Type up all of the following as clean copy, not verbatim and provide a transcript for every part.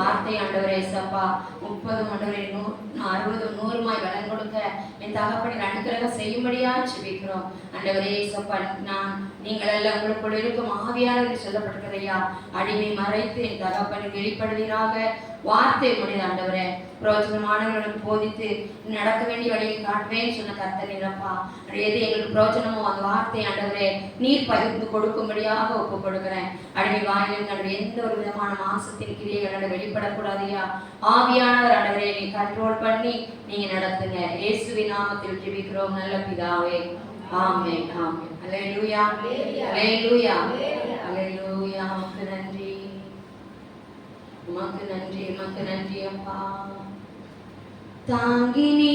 வார்த்தை ஆண்டவரே சப்பா 30 ஆண்டவரே 60 100 பலன் கொடுக்க என் தகப்பனின் அனுக்கிரகம் செய்யும்படியா ஜெபிக்கிறோம் ஆண்டவரே சப்பா. நீங்கள் எல்லாம் உங்களுக்குள் இருக்கும் ஆவியானவர் சொல்லப்பட்டிருக்கிறையா, அடிமை மறைத்து என் தகப்பனை வெளிப்படுவீராக. வார்த்தை முடிந்த ஆண்டவரே பிரயோஜனமானவர்களுக்கு போதித்து நடக்க வேண்டிய வழியை காட்டுவேன்னு சொன்ன கர்த்தர் நிரப்பா. எது எங்களுக்கு பிரயோஜனமோ அந்த வார்த்தை ஆண்டவரே நீர் பகிர்ந்து கொடுக்கும்படியாக ஒப்பு கொடுக்கிறேன். அடிமை வாயிலிருந்து எந்த ஒரு விதமான மாசத்தின் கிரியைகளோட வெளிப்படக்கூடாதையா. ஆவியானவர் ஆண்டவரே நீ கண்ட்ரோல் பண்ணி நீங்க நடத்துங்க. இயேசுவின் நாமத்தில் ஜெபிக்கிறோம் நல்ல பிதாவே, ஆமென் ஆமென். அல்லேலூயா அல்லேலூயா அல்லேலூயா. உமக்கு நன்றி, உமக்கு நன்றி, உமக்கு நன்றி அப்பா. தாங்கினி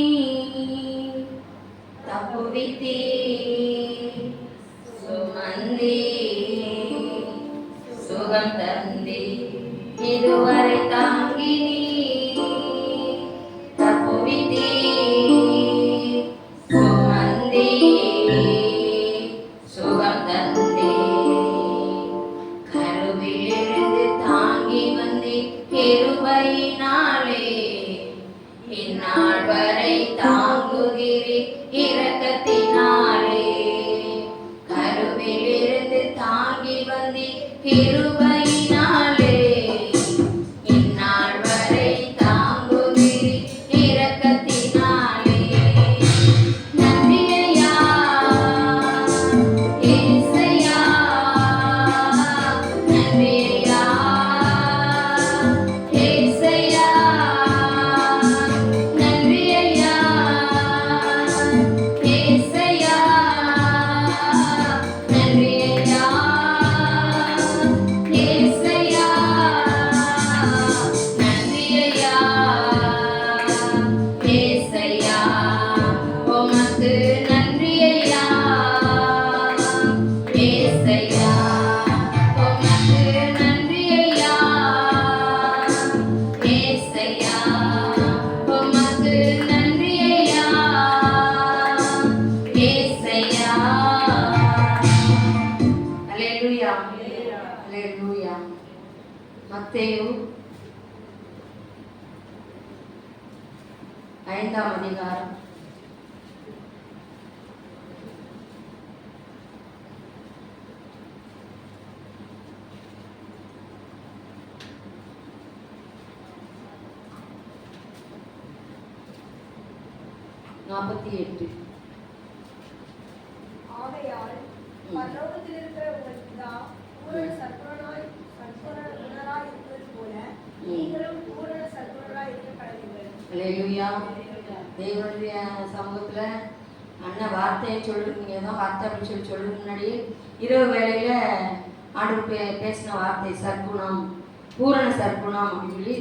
தப்புவித்தே சுமந்தே சுகம் தந்தே இதுவரை தாங்கினி தப்புவித்தே சுமந்தே சுகம் தந்தே கருவிலிருந்து தாங்கி வந்தே கிருபையினாலே இந்நாள் வரை தாங்குகிறே இரக்கத்தினாலே. கருவிலிருந்து தாங்கி வந்தே கிருபையினாலே இந்நாள் வரை தாங்குகிறே இரக்கத்தினாலே. நன்றியா ஏசையா, நன்றியா ஏசையா, நன்றியா ஏசையா, நன்றியா ஏசையா, நன்றியா ஏசையா. உமக்கு நன்றியா ஏசையா, உமக்கு நன்றியா ஏசையா, உமக்கு நன்றியா ஏசையா. அல்லேலூயா அல்லேலூயா. மத்தேயு 5ஆம் அதிகாரம் 48. ஆகையால் பரலோகத்தில் இருக்கிற உங்கள் பிதா பூரண சற்பூரணராய் இருக்கிறது போல நீங்களும் பூரண சற்பூரணராய் இருக்க கடவுங்கள். அல்லேலூயா. தேவனுடைய சமூகத்துல அண்ணன் வார்த்தையை சொல்லுங்க தான் வார்த்தை அப்படின்னு சொல்லுறதுக்கு முன்னாடி இரவு வேளையில ஆண்டவர் பேசின வார்த்தை சற்குணம், பூரண சற்குணம் அப்படின்னு சொல்லி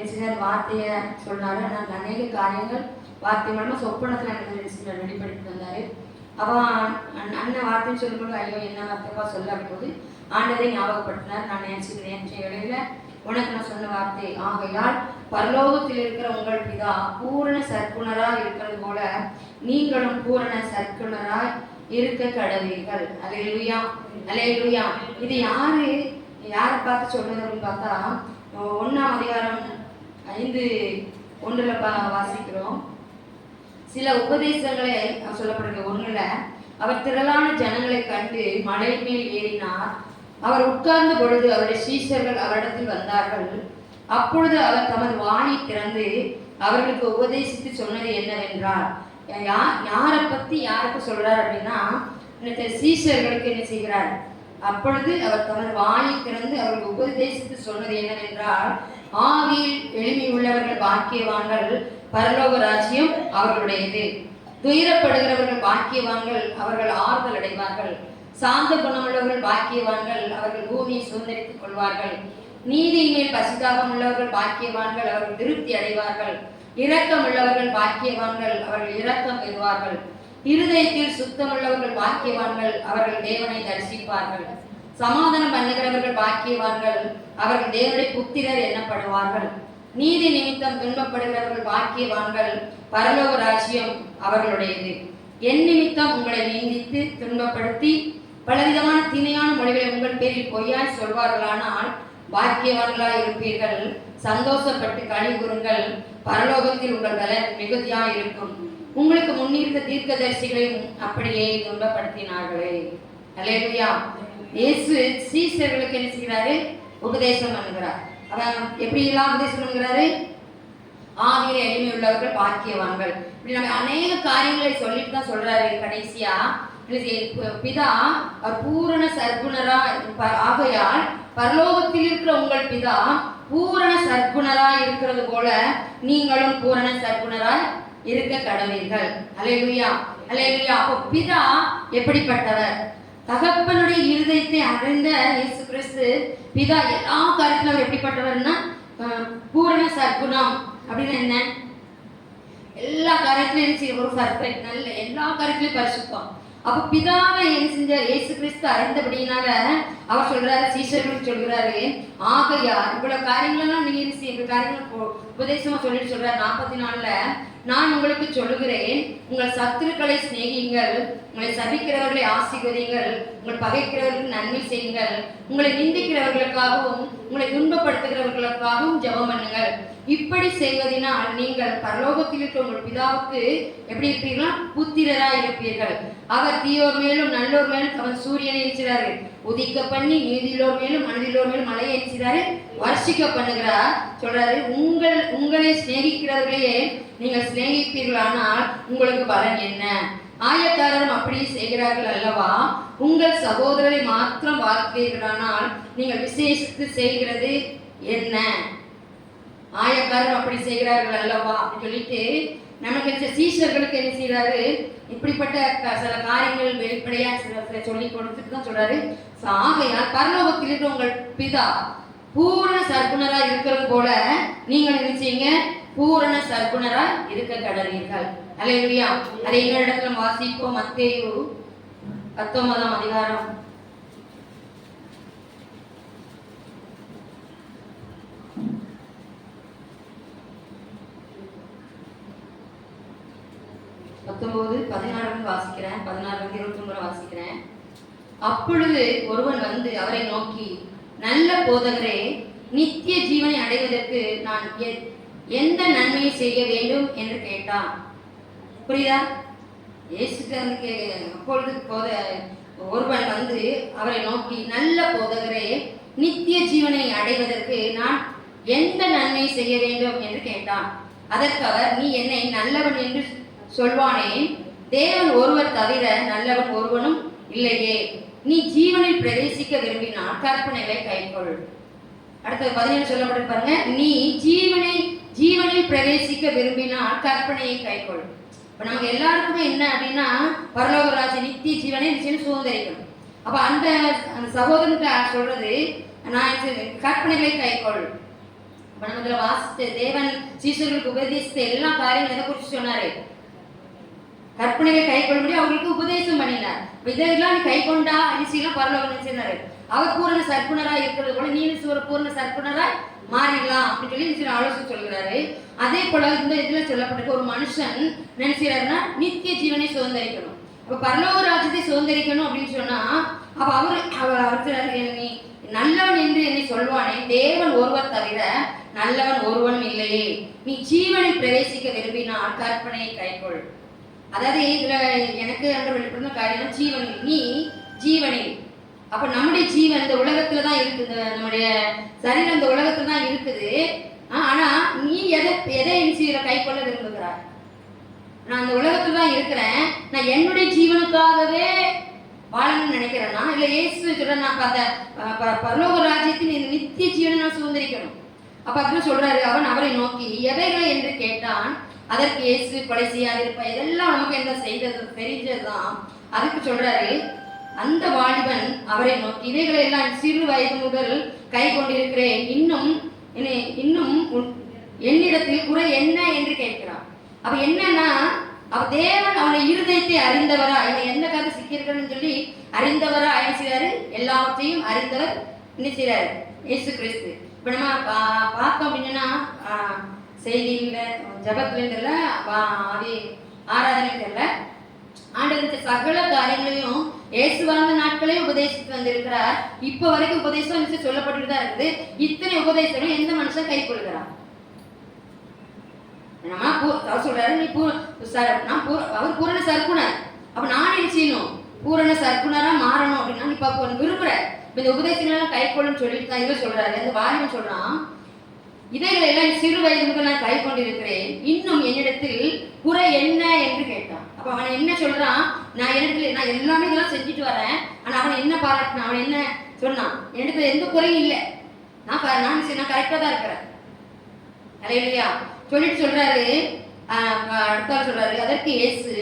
என்ன வார்த்தையை சொன்னாரு. நான் அநேக காரியங்கள் வார்த்தை மூலமா சொப்பனத்துல எனக்கு வெளிப்படுத்தி வந்தாரு. அவன் அண்ணன் வார்த்தைன்னு சொல்லும்போது ஐயோ என்ன வார்த்தைப்பா சொல்ல அப்படின்போது ஆண்டவரை ஞாபகப்படுத்தினார். நான் நினைச்சுக்கிறேன் இடையில உனக்கு நான் சொன்ன வார்த்தை, ஆகையால் பரலோகத்தில் இருக்கிற உங்கள் பிதா பூரண சற்குணராய் இருக்கிறது போல நீங்களும் பூரண சற்குணராய் இருக்க கடவீர்கள். அல்லேலூயா அல்லேலூயா. இது யாரை பார்த்து சொல்றது அப்படின்னு பார்த்தா 1ஆம் அதிகாரம் 5:1 வாசிக்கிறோம். சில உபதேசங்களை சொல்லப்படுகிறது. 1ல அவர் திரளான ஜனங்களை கண்டு மலை மேல் ஏறினார். அவர் உட்கார்ந்த பொழுது அவருடைய சீஷர்கள் அவரிடத்தில் வந்தார்கள். அப்பொழுது அவர் தமது வாயை திறந்து அவர்களுக்கு உபதேசித்து சொன்னது என்னவென்றால், யாருக்கு சொல்றார் அப்படின்னா சீஷர்களுக்கு என்ன செய்கிறார். அப்பொழுது அவர் தமது வாயை திறந்து அவர்களுக்கு உபதேசித்து சொன்னது என்னவென்றால், ஆவியில் எளிமை உள்ளவர்கள் பாக்கியவான்கள், பரலோக ராஜ்யம் அவர்களுடையது. துயரப்படுகிறவர்கள் பாக்கியவான்கள், அவர்கள் ஆறுதல் அடைவார்கள். சாந்த குணமுள்ளவர்கள் பாக்கியவான்கள், அவர்கள் பூமியை சுதந்திரித்துக் கொள்வார்கள். நீதியின் மேல் பசிதாகம் உள்ளவர்கள் பாக்கியவான்கள், அவர்கள் திருப்தி அடைவார்கள். இரக்கம் உள்ளவர்கள் பாக்கியவான்கள், அவர்கள் இரக்கம் பெறுவார்கள். இருதயத்தில் சுத்தமுள்ளவர்கள் பாக்கியவான்கள், அவர்கள் தேவனை தரிசிப்பார்கள். சமாதானம் பண்ணுகிறவர்கள் பாக்கியவான்கள், அவர்கள் தேவனுடைய புத்திரர் எண்ணப்படுவார்கள். நீதி நிமித்தம் துன்பப்படுகிறவர்கள் பாக்கியவான்கள், பரலோக ராஜ்யம் அவர்களுடையது. என் நிமித்தம் உங்களை நிந்தித்து துன்பப்படுத்தி பலவிதமான தீமையான மொழிகளை உங்கள் பேரில் பொய்யாய் சொல்வார்களானால் பாக்கியவான்களாய் இருப்பீர்கள், சந்தோஷப்பட்டு களி கூறுங்கள், பரலோகத்தில் உங்கள் பலன் மிகுதியாய் இருக்கும். உங்களுக்கு முன்னிருந்த தீர்க்கதரிசிகளையும் அப்படியே துன்பப்படுத்தினார்களே. அல்லேலூயா. இயேசு சீஷர்களுக்கு என்ன செய்கிறாரு? உபதேசம் பண்ணுகிறார். அவன் எப்படி எல்லாம் உபதேசம் பண்ணுகிறாரு? ஆவியில எளிமை உள்ளவர்கள் பாக்கியவான்கள். இப்படி நம்ம அநேக காரியங்களை சொல்லிட்டு தான் சொல்றாரு. கடைசியா பிதா அவர் பூரண சர்க்குணரா ஆகையால் பரலோகத்தில் இருக்கிற உங்கள் பிதா பூரண சர்க்குணராய் இருக்கிறது போல நீங்களும் பூரண சர்க்குணராய் இருக்க கடவீர்கள். அல்லேலூயா, அல்லேலூயா. அப்போ பிதா எப்படிப்பட்டவர்? தகப்பனுடைய இருதயத்தை அறிந்த இயேசு கிறிஸ்து பிதா எல்லா காரியத்திலும் எப்படிப்பட்டவர்னா பூரண சர்க்குணம் அப்படின்னு என்ன? எல்லா காரியத்திலும் ஒரு பர்ஃபெக்ட், நல்ல எல்லா காரியத்திலையும் பரிசுத்தம். அப்ப பிதாவை என்ன செஞ்சார்? இயேசு கிறிஸ்து அறிந்தபடினால அவர் சொல்றாரு, சீஷர்களுக்கு சொல்கிறாரு, ஆகையா இவ்வளவு காரியங்களெல்லாம் நீங்க இந்த காரியங்கள் உபதேசமா சொல்லிட்டு சொல்றாரு 44ல, நான் உங்களுக்கு சொல்லுகிறேன், உங்கள் சத்துருக்களை சிநேகியுங்கள், உங்களை சபிக்கிறவர்களை ஆசீர்வதியுங்கள், உங்களை பகைக்கிறவர்களுக்கு நன்மை செய்யுங்கள், உங்களை நிந்திக்கிறவர்களுக்காகவும் உங்களை துன்பப்படுத்துகிறவர்களுக்காகவும் ஜெபம் பண்ணுங்கள். இப்படி செய்வதனால் நீங்கள் பரலோகத்தில் இருக்கிற உங்கள் பிதாவுக்கு எப்படி இருப்பீர்களா? புத்திரராய் இருப்பீர்கள். அவர் தீயோர் மேலும் நல்லோர் மேலும் அவன் சூரியனை இருக்கிறாரு உதிக்க பண்ணி, நீதியிலோர் மேலும் மனதிலோர் மேலும் மழையை இருக்கிறாரு வர்ஷிக்க பண்ணுகிறார். சொல்றாரு, உங்களை சிநேகிக்கிறவர்களையே நீங்கள் சிநேகிப்பீர்களானால் உங்களுக்கு பலன் என்ன? ஆயக்காரரும் அப்படி செய்கிறார்கள் அல்லவா? உங்கள் சகோதரரை மாத்திரம் வாழ்ப்பீர்களானால் நீங்கள் விசேஷித்து செய்கிறது என்ன? ஆயக்காரரும் அப்படி செய்கிறார்கள் அல்லவா அப்படின்னு சொல்லிட்டு நமக்கு சீஷர்களுக்கு என்ன செய்யறாரு? இப்படிப்பட்ட சில காரியங்கள் வெளிப்படையா சில சொல்லி கொடுத்துட்டு தான் சொல்றாரு, ஆகையால் பரலோகத்தில் இருக்கிற உங்கள் பிதா பூரண சர்க்குணரா இருக்கிறது போல நீங்கள் என்ன செய்யுங்க? பூரண சர்க்குணரா இருக்க கடவீர்கள். அல்லேலூயா. அதை இன்னொரு இடத்துல வாசிப்போம். மத்தேயு 19ஆம் அதிகாரம் 19:16 வாசிக்கிறேன், 16-21 வாசிக்கிறேன். அப்பொழுது ஒருவன் வந்து அவரை நோக்கி, நல்ல போதகரே, நித்திய ஜீவனை அடைவதற்கு நான் எந்த நன்மையை செய்ய வேண்டும் என்று கேட்டான். புரியுதா? அப்பொழுது ஒருவன் வந்து அவரை நோக்கி, நல்ல போதகரே, நித்திய ஜீவனை அடைவதற்கு நான் எந்த நன்மையை செய்ய வேண்டும் என்று கேட்டான். அதற்கு அவர், நீ என்னை நல்லவன் என்று சொல்வானேன், தேவன் ஒருவர் தவிர நல்லவன் ஒருவனும் இல்லையே. நீ ஜீவனில் பிரவேசிக்க விரும்பினால் கற்பனைகளை கைக்கொள். அடுத்த 17 சொல்லப்பட்டு பாருங்க, நீ ஜீவனில் பிரவேசிக்க விரும்பினால் கற்பனையை கைக்கொள். இப்ப நமக்கு எல்லாருக்குமே என்ன அப்படின்னா, பரலோக ராஜ்ய நித்திய ஜீவனை சுதந்திரிக்கணும். அப்ப அந்த சகோதரனுக்கு சொல்றது, நான் கற்பனைகளை கைக்கொள். இப்ப நம்ம இதுல வாசித்த தேவன் சீஷர்களுக்கு உபதேசித்த எல்லா காரியங்களும் எதை குறித்து சொன்னாரு? கற்பனைகளை கை கொள்ளும்படி அவங்களுக்கு உபதேசம் பண்ணினார். இதெல்லாம் நீ கை கொண்டா அரிசியெல்லாம் பரலோகம் நினைச்சிருந்தாரு. அவர் பூரண சர்க்குணராய் இருக்கிறது போல நீ பூரண சர்க்குணராய் மாறிடலாம் அப்படின்னு சொல்லி ஆலோசனை சொல்கிறாரு. அதே போல இந்த இதுல சொல்லப்பட்டிருக்க, ஒரு மனுஷன் நினைச்சாருன்னா நித்திய ஜீவனை சுதந்திரிக்கணும். அப்ப பரலோக ராஜ்யத்தை சுதந்திரிக்கணும் அப்படின்னு சொன்னா, அப்ப அவர் நீ நல்லவன் என்று என்னை சொல்வானே, தேவன் ஒருவர் தவிர நல்லவன் ஒருவனும் இல்லையே. நீ ஜீவனில் பிரவேசிக்க விரும்பினால் கற்பனையை கைக்கொள். அதாவது இதுல எனக்கு அன்று வெளிப்படுத்த காரியம் ஜீவனில், நீ ஜீவனில். அப்ப நம்முடைய ஜீவன் இந்த உலகத்துலதான் இருக்குது, நம்முடைய சரீரம் இந்த உலகத்துல தான் இருக்குது. ஆனா நீ எதை கை கொள்ள விரும்புகிறாய்? நான் அந்த உலகத்துல தான் இருக்கிறேன், நான் என்னுடைய ஜீவனுக்காகவே வாழணும்னு நினைக்கிறேன்னா, இல்ல இயேசு சொல்ற நான் அந்த பரலோக ராஜ்யத்தின் நித்திய ஜீவனை நான் சுதந்திரிக்கணும். அப்ப அப்படின்னு சொல்றாரு. அவன் அவரை நோக்கி, எவைகளை என்று கேட்டான். அதற்கு இயேசு, கொலை செய்யாதிருப்ப, இதெல்லாம் நமக்கு என்ன செய்தது தெரிஞ்சதுதான். அதுக்கு சொல்றாரு, அந்த வாலிபன் அவரை நோக்கி, இவைகளை எல்லாம் சிறு வயது முதல் கை கொண்டிருக்கிறேன், இன்னும் என்னிடத்தில் குறை என்ன என்று கேட்கிறான். அப்ப என்னன்னா, அவ தேவன் அவனை இருதயத்தை அறிந்தவரா, இவன் எந்த கதை சிக்கியிருக்கன்னு சொல்லி அறிந்தவரா என்ன செய்றாரு? எல்லாவற்றையும் அறிந்தவர் என்ன செய்றாரு? இயேசு கிறிஸ்து. இப்ப நம்ம பார்த்தோம் அப்படின்னா, செய்தியில ஜபத்துல ஆராதனை தெரியல, ஆண்டவர் சகல காரியங்களையும் இயேசு வாழ்ந்த நாட்களே உபதேசித்து வந்திருக்கிறார். இப்ப வரைக்கும் உபதேசம் சொல்லப்பட்டு தான் இருக்குது. இத்தனை உபதேசங்களும் எந்த மனுஷன் கை கொள்கிறார்? அவர் சொல்றாரு, நீ அவர் பூரண சர்க்குணர். அப்ப நான் என்ன செய்யணும்? பூரண சர்க்குணரா மாறணும் அப்படின்னா நீ விரும்புற இந்த உபதேசங்கள் எல்லாம் கை கொள்ளுன்னு சொல்லிட்டு தான் இவர் சொல்றாரு. அந்த வாலிபன் சொல்றான், இதைகளை எல்லாம் சிறு வயது முதல் நான் கை கொண்டிருக்கிறேன், இன்னும் என்னிடத்தில் குறை என்ன என்று கேட்டான். அப்ப அவன் என்ன சொல்றான்? நான் எல்லாமே இதெல்லாம் செஞ்சுட்டு வரேன். ஆனா அவன் என்ன பாராட்டினான்? அவன் என்ன சொன்னான்? என்னிடத்துல எந்த குறையும் இல்லை, நான் கரெக்டா தான் இருக்கிறேன் இல்லையா சொல்லிட்டு சொல்றாரு. அடுத்த சொல்றாரு, அதற்கு இயேசு,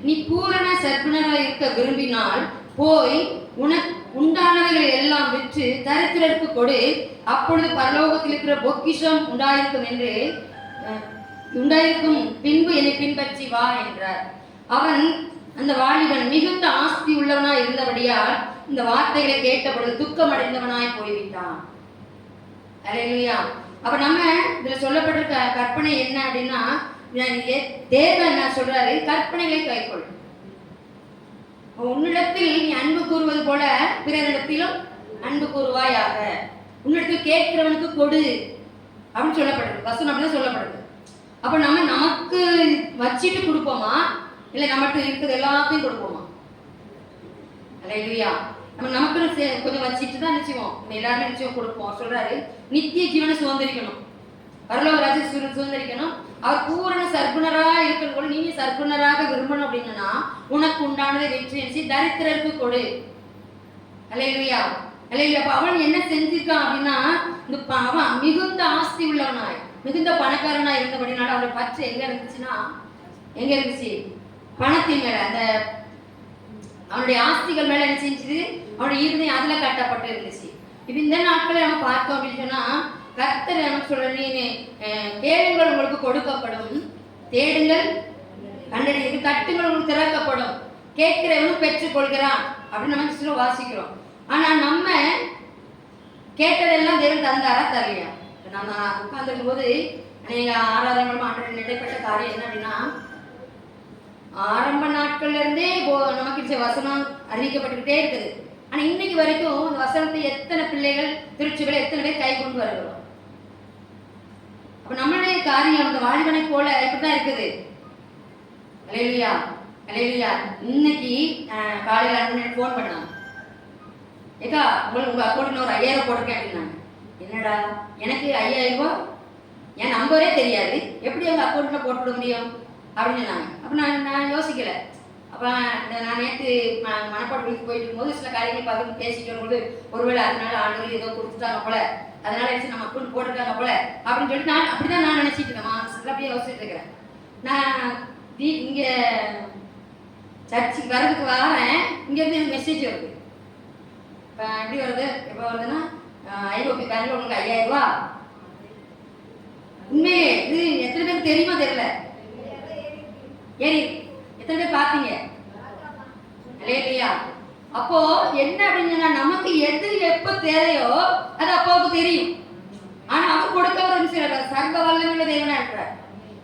நீ பூரண சர்க்குணராக இருக்க விரும்பினால் போய் உனக்கு உண்டானவைகளை எல்லாம் விற்று தரித்திரருக்கு கொடு, அப்பொழுது பரலோகத்தில் இருக்கிற பொக்கிஷம் உண்டாயிருக்கும், பின்பு என்னை பின்பற்றி வா என்றார். அவன் அந்த வாலிபன் மிகுந்த ஆஸ்தி உள்ளவனாய் இருந்தபடியால் இந்த வார்த்தைகளை கேட்டபொழுது துக்கம் அடைந்தவனாய் போய்விட்டான். அல்லேலூயா. அப்ப நம்ம இதுல சொல்லப்பட்டிருக்க கற்பனை என்ன அப்படின்னா, தேவன் என்ன சொல்றாரு? கற்பனைகளை கைக்கொள். உன்னிடத்தில் நீ அன்பு கூறுவது போல பிறரிடத்திலும் அன்பு கூறுவாயாக. உன்னிடத்தில் கேட்கிறவனுக்கு கொடு அப்படின்னு சொல்லப்படுது. வசனம் அப்படிதான் சொல்லப்படுது. அப்ப நம்ம நமக்கு வச்சிட்டு கொடுப்போமா, இல்லை நம்மகிட்ட இருக்கிறது எல்லாத்தையும் கொடுப்போமா? அல்லேலூயா. நம்ம நமக்கு கொஞ்சம் வச்சுட்டு தான் நிச்சயம் எல்லாருமே நிச்சயம் கொடுப்போம். சொல்றாரு, நித்திய ஜீவனை சுதந்திரிக்கணும், பரலோக ராஜ்யத்தை சுதந்திரிக்கணும். அவர் பூரண சர்க்குணரா இருக்கிற போல நீங்க சர்க்குணராக விரும்பணும் அப்படின்னா உனக்கு உண்டானதை வெற்றி தரித்திரருக்கு கொடு. அல்லேலூயா, அல்லேலூயா. அப்ப அவன் என்ன செஞ்சிருக்கான் அப்படின்னா, அவன் மிகுந்த ஆஸ்தி உள்ளவனாய் மிகுந்த பணக்காரனாய் இருந்தபடினால அவனை பற்று எங்க இருந்துச்சு? பணத்தின் மேல, அந்த அவனுடைய ஆஸ்திகள் மேல என்ன செஞ்சது? அவனுடைய இருதயம் அதுல கட்டப்பட்டு இருந்துச்சு. இப்ப இந்த நாட்களை நம்ம பார்த்தோம் அப்படின்னு சொன்னா, கர்த்தர் நமக்கு சொல்ற, கேளுங்கள் உங்களுக்கு கொடுக்கப்படும், தேடுங்கள் கண்டறிந்து, தட்டுங்கள் உங்களுக்கு திறக்கப்படும், கேட்கிறவனும் பெற்றுக் கொள்கிறான் அப்படின்னு நம்ம வாசிக்கிறோம். ஆனா நம்ம கேட்டதெல்லாம் தேவன் தந்தாரா தரலையா? நம்ம உட்கார்ந்துருக்கும் போது நீங்க ஆராதனை ஆண்டு நடைபெற்ற காரியம் என்ன அப்படின்னா, ஆரம்ப நாட்கள்ல இருந்தே நமக்கு வசனம் அறிவிக்கப்பட்டுக்கிட்டே இருக்குது. ஆனா இன்னைக்கு வரைக்கும் இந்த வசனத்தை எத்தனை பிள்ளைகள் திருச்சிகளை எத்தனை பேர் கை கொண்டு வருகிறோம்? அப்ப நம்மளுடைய காரியம் அந்த வாலிபனை போல இப்படிதான் இருக்குது. அல்லேலூயா, அல்லேலூயா. இன்னைக்கு காலையில அண்ணன் போன் பண்ணாங்க, ஏக்கா உங்க அக்கௌண்ட்ல ஒரு 5000 போட்டிருக்கேன் அப்படின்னாங்க. என்னடா, எனக்கு 5000 ரூபாய் என் நம்பரே தெரியாது, எப்படி அவங்க அக்கௌண்ட்ல போட்டுவிட முடியும் அப்படின்னு சொன்னாங்க. அப்போ நான் யோசிக்கல. அப்போ நான் நேற்று மனப்பாட்டு வீட்டுக்கு போயிட்டு இருக்கும்போது சில காரியங்கள் பார்த்து பேசிட்டு வரும்போது, ஒருவேளை அதனால ஆண்டு ஏதோ கொடுத்துட்டாங்க போல, அதனால நம்ம அக்கௌண்ட் போட்டுருக்காங்க போல அப்படின்னு சொல்லி நான் அப்படிதான் நான் நினைச்சிட்டு இருக்கேன். அப்படியே யோசிச்சுட்டு இருக்கிறேன். நான் இங்க சர்ச்சுக்கு வர்றதுக்கு வரேன், இங்க இருந்து எனக்கு மெசேஜ் வருது. இப்போ எப்படி வருது? எப்போ வருதுன்னா, ஐரோப்பிய பேங்க்ல உங்களுக்கு 5000 ரூபா. உண்மையே இது எத்தனை பேருக்கு தெரியுமா தெரியல, ஏறி எத்தனை பேர் பார்த்தீங்க? இல்லையா? அப்போ என்ன அப்படின்னா, நமக்கு எது எப்ப தேவையோ அது அப்பாவுக்கு தெரியும். ஆனா அவர் கொடுக்க ஒரு சர்வ வல்லமையுள்ள தேவனா இருக்கிறார்.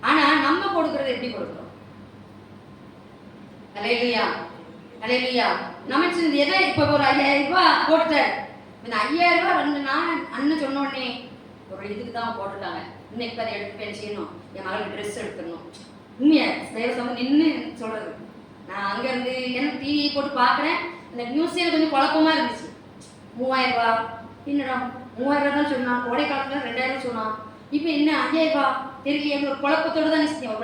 ஆனா நம்ம கொடுக்கறது எப்படி கொடுக்கிறோம்? அல்லேலூயா, அல்லேலூயா. நமக்கு எதை இப்ப ஒரு 5000 ரூபாய் போட்டுட்டேன், இந்த 5000 ரூபாய் வந்து நான் அண்ணன் சொன்ன உடனே ஒரு இதுக்கு தான் போட்டுட்டாங்க, இன்னைக்கு அதை எடுத்து செய்யணும், என் மகளுக்கு ட்ரெஸ் எடுத்துடணும். உண்மையா தேவசம் நின்று சொல்றது. நான் அங்க இருந்து என்ன டிவி போட்டு பாக்குறேன், இந்த நியூஸே கொஞ்சம் குழப்பமா இருந்துச்சு. 3000 ரூபாய், என்னடா 3000 ரூபாய் தான் சொன்னான், கோடை காலத்துல 2000 சொன்னான், இப்ப என்ன 5000 ரூபாய் தெரியல. ஒரு குழப்பத்தோடு தான் நிச்சயம்.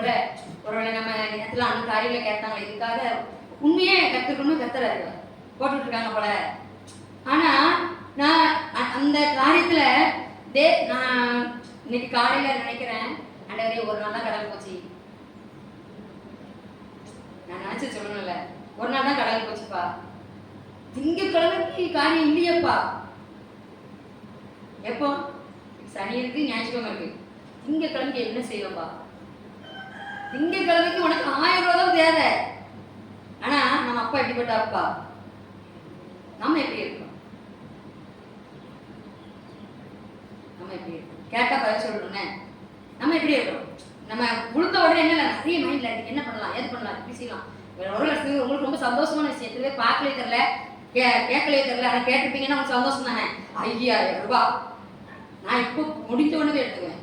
ஒருவேளை நம்ம நேரத்துல அந்த காரியங்களை கேட்டாங்க, இதுக்காக உண்மையே கத்துக்கணும் கத்துறாரு போட்டுட்டு இருக்காங்க போல. ஆனா நான் அந்த காரியத்துல நான் இன்னைக்கு காலையில நினைக்கிறேன், அண்டவரே ஒரு நாள் தான் கடல் போச்சு. நான் நினைச்சு சொல்லணும்ல, ஒரு நாள் தான் கடல் போச்சுப்பா, திங்கட்கிழமைக்கு காரியம் இல்லையப்பா. எப்போ? சனி இருக்கு, ஞாயிற்றுக்கிழமை இருக்கு, திங்கட்கிழமைக்கு என்ன செய்வோம்பா? திங்கட்கிழமைக்கு உனக்கு 1000 ரூபாய் தான் தேவை. ஆனா நம்ம அப்பா எப்படிப்பட்ட அப்பா, நம்ம எப்படி இருக்கோம்? நம்ம எப்படி இருக்கோம்? கேட்டா பதில் சொல்லணும்னே. நம்ம எப்படி இருக்கோம்? நம்ம கொடுத்த உடனே என்ன நிறைய மைண்ட்ல என்ன பண்ணலாம், எது பண்ணலாம், இப்படி செய்யலாம், ஒரு லட்சத்துக்கு உங்களுக்கு ரொம்ப சந்தோஷமான விஷயம். இதுவே பார்க்கலே தெரியல, கேட்கலே தெரியல, ஆனால் கேட்டிருப்பீங்கன்னா உங்களுக்கு சந்தோஷம் தானே. 5000 ரூபாய் நான் இப்போ முடிஞ்ச உடனே எடுத்துக்குவேன்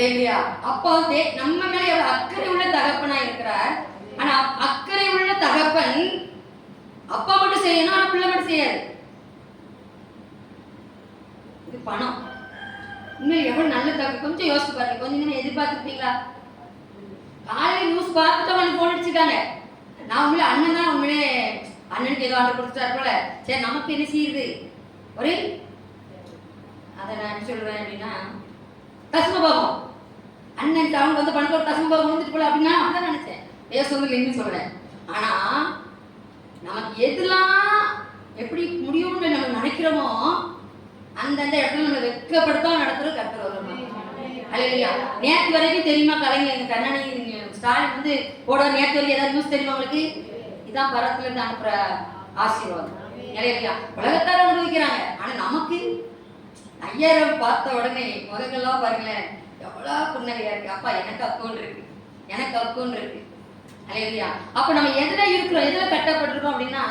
இல்லையா? அப்போ வந்து நம்ம மேல எவ்வளவு அக்கறை உள்ள தகப்பனா இருக்கிறார். ஆனா அக்கறை உள்ள தகப்பன் அப்பா மட்டும் செய்யணும், ஆனா பிள்ளை மட்டும் செய்யாது. இது பணம் உண்மையில எவ்வளவு நல்ல தகவல். கொஞ்சம் யோசிச்சு பாருங்க. கொஞ்சம் நீங்க எதிர்பார்த்துருப்பீங்களா? காலையில நியூஸ் பார்த்துட்டு அவனுக்கு போன் அடிச்சுட்டாங்க. நான் உண்மையில அண்ணன் தான், உண்மையிலே அண்ணனுக்கு ஏதோ ஆர்டர் கொடுத்துட்டாரு போல. சரி நமக்கு என்ன செய்யுது ஒரு அதை நான் என்ன சொல்றேன் அப்படின்னா கசுமபாவம். அண்ணன் அவங்க வந்து பணத்தோட கசுமபாவம் வந்துட்டு போல அப்படின்னா அப்படிதான் நினைச்சேன். பேசுறது என்ன சொல்றேன். ஆனா நமக்கு எதெல்லாம் எப்படி முடியும்னு நம்ம நினைக்கிறோமோ அந்தந்த இடத்துல நம்ம வெட்கப்படுத்தா நடத்துறது கர்த்தர் வருமா. அல்லையா? நேற்று வரைக்கும் தெரியுமா கலைஞர் கண்ணனி ஸ்டாலின் வந்து போட நேற்று வரைக்கும் ஏதாவது நியூஸ் தெரியுமா உங்களுக்கு? இதான் பரத்துல இருந்து அனுப்புற ஆசீர்வாதம். இல்லையா? உலகத்தார அனுபவிக்கிறாங்க. ஆனா நமக்கு 5000 பார்த்த உடனே முகங்கள்லாம் பாருங்களேன் எவ்வளவு புன்னகையா இருக்கு. அப்பா எனக்கு அக்கௌண்ட் இருக்கு, எனக்கு அக்கௌண்ட் இருக்கு. இல்லையா? அப்ப நம்ம எதுல இருக்கிறோம், எதுல கட்டப்பட்டிருக்கோம் அப்படின்னா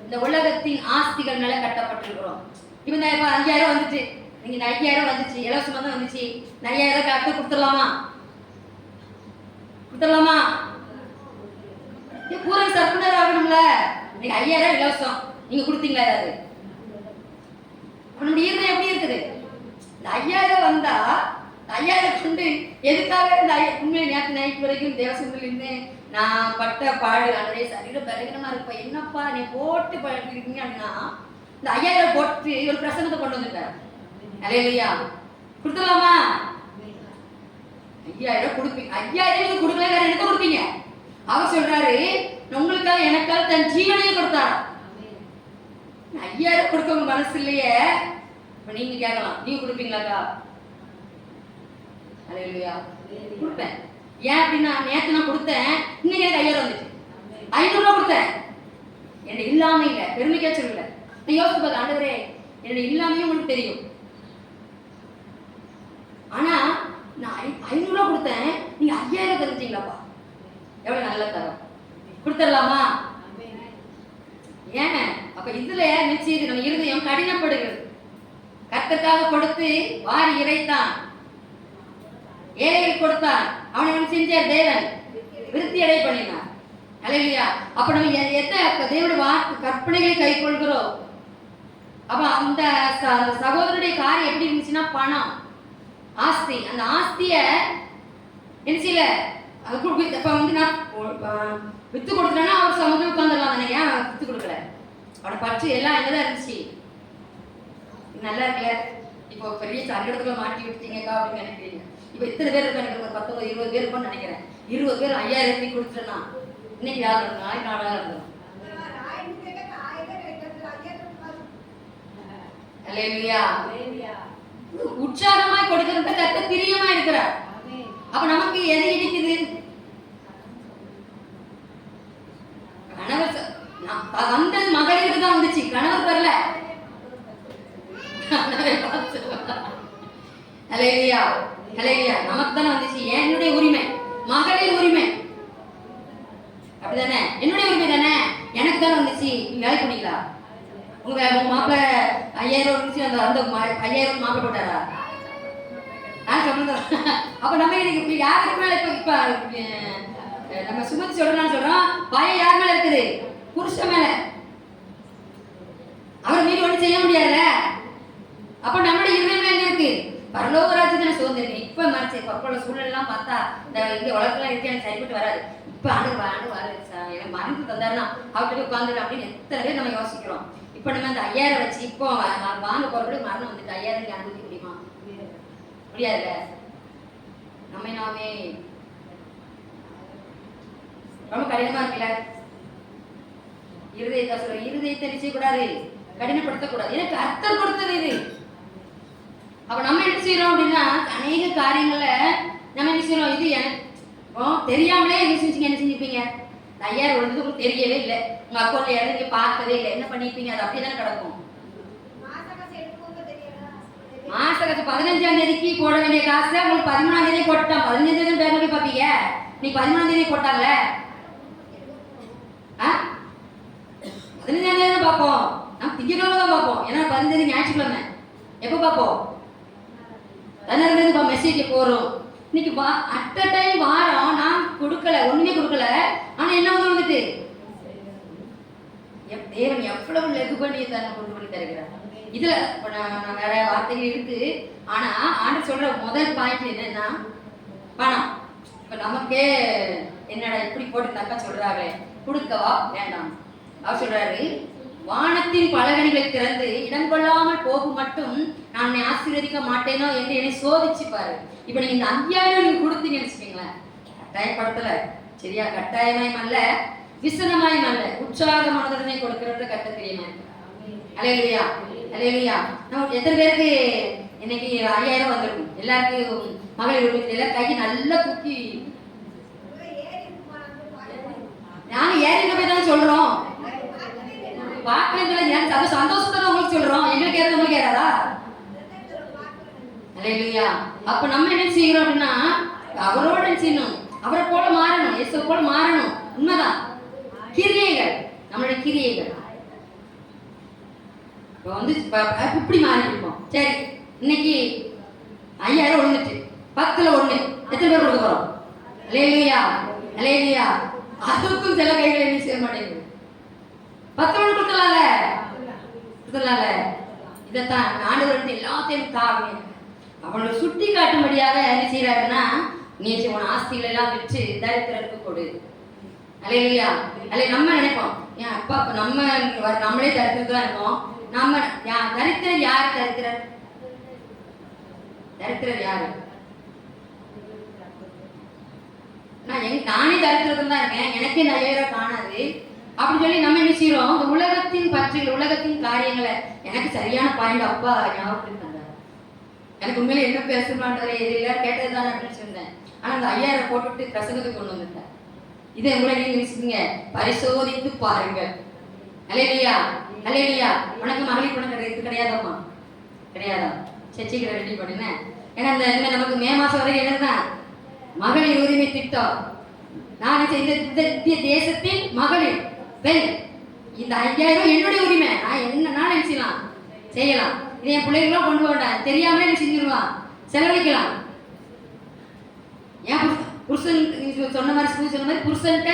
இந்த உலகத்தின் ஆஸ்திகள் மேல கட்டப்பட்டிருக்கிறோம். இப்ப இந்த 5000 வந்துச்சு, நீங்க 5000 வந்துச்சு, இலவசமா தான் வந்துச்சு, 5000 கட்ட கொடுத்துடலாமா? கொடுத்துடலாமா? பூரா சர்க்குலர் ஆகணும்ல. நீங்க 5000 இலவசம் நீங்க கொடுத்தீங்களா? ஏதாவது நம்முடைய இருதயம் எப்படி இருக்குது? இந்த 5000 வந்தா 5000 கொண்டு எதுக்காக இந்த உண்மையை நேற்று நைட் வரைக்கும் தேவசங்கள் இருந்தேன். நான் பட்ட பாடு அன்றே சரீரம் பலகீனமா இருப்பேன். என்னப்பா நீ போட்டு இருக்கீங்க அப்படின்னா இந்த 5000 போட்டு ஒரு பிரசனத்தை கொண்டு வந்துட்டார். இல்லையா? கொடுத்துடலாமா? 5000 கொடுப்பீங்க. 5000 கொடுக்கல, வேற என்ன கொடுப்பீங்க? அவர் சொல்றாரு உங்களுக்காக எனக்காக தன் ஜீவனையே கொடுத்தாரா. 5000 கொடுக்க உங்க மனசு இல்லையே. இப்ப நீங்க கேட்கலாம், நீங்க கொடுப்பீங்களாக்கா? அல்லேலூயா. கொடுப்பேன். ஏன் அப்படின்னா நேற்று நான் கொடுத்தேன், இன்னைக்கு எனக்கு 5000 வந்துச்சு. 500 ரூபாய் கொடுத்தேன். என்னுடைய இல்லாம இல்ல, பெருமைக்கே சொல்லல. நான் யோசிச்சு பார்க்க, ஆண்டவரே என்னுடைய இல்லாமையும் உங்களுக்கு தெரியும். ஆனா நான் 500 ரூபாய் கொடுத்தேன், நீங்க 5000 தெரிஞ்சிங்களாப்பா. எவ்வளவு நல்ல தரம். கொடுத்துடலாமா? ஏன் அப்ப இதுல நிச்சயம் நம்ம இருதயம் கடினப்படுகிறது. கர்த்தருக்காக கொடுத்து வாரி இறைத்தான், ஏழைகள் கொடுத்தான், அவனை செஞ்சார் தேவன், விருத்தி அடை பண்ணினார். அல்லேலூயா. அப்ப நம்ம எத்தனை தேவனுடைய வார்த்தை கற்பனைகளை கை கொள்கிறோம். அப்ப அந்த சகோதரனுடைய காரியம் எப்படி இருந்துச்சுன்னா பணம், ஆஸ்தி. அந்த ஆஸ்திய என்ன செய்யல, இப்ப வந்து நான் வித்து கொடுக்குறேன்னா அவர் சமூகம் உட்காந்துடலாம் தானே. ஏன் வித்து கொடுக்கல? அவனை பற்றி எல்லாம் என்னதான் இருந்துச்சு. நல்லா இருக்குல்ல? இப்போ பெரிய சங்கடத்துல மாட்டி விட்டீங்கக்கா அப்படின்னு நினைக்கிறீங்க. இப்ப இத்தனை பேர் இருக்க நினைக்கிறேன், 19 20 பேர் இருக்கும்னு நினைக்கிறேன். 20 பேர் 5000 கொடுத்துட்டேன்னா இன்னைக்கு யார் இருக்கும்? நாளைக்கு நாளாக இருந்தோம். அல்லேலூயா. உற்சாகமாய் கொடுக்கிறத கர்த்தர் பிரியமா இருக்கிறார். அப்ப நமக்கு எது இடிக்குது? கணவர் வந்தது மகளிருக்கு தான் வந்துச்சு, கணவர் வரல. அல்லேலூயா. அல்லேலூயா. நமக்கு தானே வந்துச்சு. என்னுடைய உரிமை, மகளிர் உரிமை. அப்படிதானே? என்னுடைய உரிமை தானே, எனக்கு தானே வந்துச்சு. நீங்க வேலை பண்ணீங்களா? உங்க மாப்பிள்ள 5000 இருந்துச்சு, அந்த 5000 மாப்பிள்ள போட்டாரா? அப்ப நம்ம யாருக்கு மேல இப்ப நம்ம சுமதி சொல்றோம் சொல்றோம், பயம் யார் மேல இருக்குது? புருஷன் மேல. அவரை மீறி ஒண்ணு செய்ய முடியாதுல்ல. அப்ப நம்மளுடைய இருதயம் எங்க இருக்கு? பரலோக ராஜ்யத்துல சுதந்திரம். இப்ப மறைச்சு பப்போட சூழல் எல்லாம் பார்த்தா இந்த இங்க உலகத்துல இருக்கு, எனக்கு சரிப்பட்டு வராது. இப்ப ஆண்டு எனக்கு மருந்து தந்தாருன்னா அவர்கிட்ட உட்காந்துடும் அப்படின்னு எத்தனை பேர் நம்ம யோசிக்கிறோம். இப்ப நம்ம அந்த 5000 வச்சு இப்போ வாங்க போறப்படி மரணம் வந்துட்டு 5000 அனுபவிக்க முடியுமா? முடியாதுல்ல. நம்ம நாமே ரொம்ப கடினமா இருக்குல்ல. இருதயத்தை சொல்ற, இருதயத்தை நிச்சயக்கூடாது, கடினப்படுத்தக்கூடாது. எனக்கு அர்த்தம் கொடுத்தது இது. அப்ப நம்ம என்ன செய்யறோம் அப்படின்னா அநேக காரியங்கள்ல நம்ம என்ன செய்யறோம், இது எனக்கு தெரியாமலே என்ன செஞ்சீங்க, என்ன செஞ்சிருப்பீங்க? 5000 விழுந்தது உங்களுக்கு தெரியவே இல்லை, உங்க அக்கௌண்ட்ல இறங்கி பார்க்கவே இல்லை, என்ன பண்ணிருப்பீங்க? அது அப்படிதானே கிடக்கும். மாச காசு 15ஆம் தேதிக்கு போட வேண்டிய காசை உங்களுக்கு 13ஆம் தேதி போட்டுட்டான். 15ஆம் தேதி பேங்க்ல பார்ப்பீங்க, நீ 13ஆம் தேதி போட்டாங்கல்ல. 15 தேதி பார்ப்போம். நம்ம திங்கக்கிழமை தான் பார்ப்போம். ஏன்னா 15 தேதி ஞாயிற்றுக்கிழமை. எப்போ பார்ப்போம்? 16 தேதி மெசேஜ் போறோம். இன்னைக்கு அட் அ டைம் வாரம் நான் கொடுக்கல, ஒண்ணுமே கொடுக்கல. ஆனா என்ன வந்துட்டு தேவன் எவ்வளவு லெகு பண்ணி தன்னை கொண்டு பண்ணி தருகிறார். இதுல நான் வேற வார்த்தைகள் இருக்கு. ஆனா ஆண்டவர் சொல்ற முதல் பாயிண்ட் என்னன்னா பணம். இப்ப நமக்கே என்னடா இப்படி போட்டு தக்கா சொல்றாங்களே, கொடுக்கவா வேண்டாம். அவர் சொல்றாரு, வானத்தின் பலகணிகளை திறந்து இடம் கொள்ளாமல் போகும் மட்டும் நான் உன்னை ஆசீர்வதிக்க மாட்டேனோ என்று என்னை சோதிச்சு பாரு. இப்ப நீங்க இந்த 5000 நீங்க கொடுத்தீங்கன்னு வச்சுக்கீங்களேன், கட்டாயப்படுத்தல, சரியா? கட்டாயமாயும் அல்ல, விசனமாயும் அல்ல, உற்சாகமானதுடனே கொடுக்கறது கட்ட தெரியுமா? அல்லேலூயா, அல்லேலூயா. நம்ம எத்தனை பேருக்கு இன்னைக்கு 5000 வந்திருக்கும்? எல்லாருக்கும் மகளிர் உரிமையில கை நல்லா தூக்கி நாங்க ஏறிக்க போய் தானே சொல்றோம். பார்க்கல சந்தோஷத்தை உங்களுக்கு சொல்றோம். எங்களுக்கு ஏறது உங்களுக்கு ஏறாதா? அல்லேலூயா. அப்ப நம்ம என்ன செய்யறோம் அப்படின்னா அவரோட செய்யணும், அவரை போல மாறணும், இயேசு போல மாறணும். உண்மைதான். கிரியைகள், நம்மளுடைய கிரியைகள் இப்ப இப்படி மாறி இருப்போம். சரி, இன்னைக்கு 5000 விழுந்துட்டு 10ல 1 எத்தனை பேர் கொடுக்க போறோம்? அல்லேலூயா, அல்லேலூயா. அதுக்கும் சில கைகள் என்ன செய்ய மாட்டேங்குது. 10 கொடுக்கலாம்ல, கொடுக்கலாம்ல. இதைத்தான் ஆண்டவர் எல்லாத்தையும் தாங்க அவனை சுட்டி காட்டும்படியாக என்ன செய்யறாருன்னா, நீ உன் ஆஸ்திகள் எல்லாம் விற்று தரித்திரருக்கு கொடு. அல்லேலூயா. அல்ல நம்ம நினைப்போம், ஏன் அப்பா நம்மளே தரித்திரத்தான் இருக்கோம். நம்ம தரித்திரர் யாரு? தரித்திரர் தரித்திரர் யாரு? நானே தரித்திரத்துல தான் இருக்கேன், எனக்கே நிறைய காணாது அப்படின்னு சொல்லி நம்ம என்ன செய்யறோம்? இந்த உலகத்தின் பற்றிகள், உலகத்தின் காரியங்களை எனக்கு சரியான பாயிண்ட் அப்பா ஞாபகம் தந்தார். எனக்கு உண்மையில என்ன பேசலான்றே இது இல்லை, கேட்டதுதான் அப்படின்னு சொன்னேன். ஆனா அந்த 5000 போட்டுட்டு பிரசங்கத்துக்கு கொண்டு வந்துட்டேன். இதை உங்களை நீங்க நினைச்சுங்க, பரிசோதித்து பாருங்க. அல்லேலூயா, அல்லேலூயா. உனக்கு மகளிர் பணம் கிடையாதம்மா? கிடையாதா? சர்ச்சைக்கு ரெடி பண்ணினேன். ஏன்னா இந்த நமக்கு மே மாசம் வரைக்கும் என்னதான் மகளிர் உரிமை திட்டம். நான் இந்த இந்திய தேசத்தின் மகளிர் பெண், இந்த 5000 என்னுடைய உரிமை. நான் என்ன நினைச்சலாம் செய்யலாம். இதை என் பிள்ளைகளும் கொண்டு வேண்டாம், தெரியாம நீ செஞ்சிருவான், செலவழிக்கலாம். ஏன் புருஷன் சொன்ன மாதிரி சொன்ன மாதிரி புருஷன்கிட்ட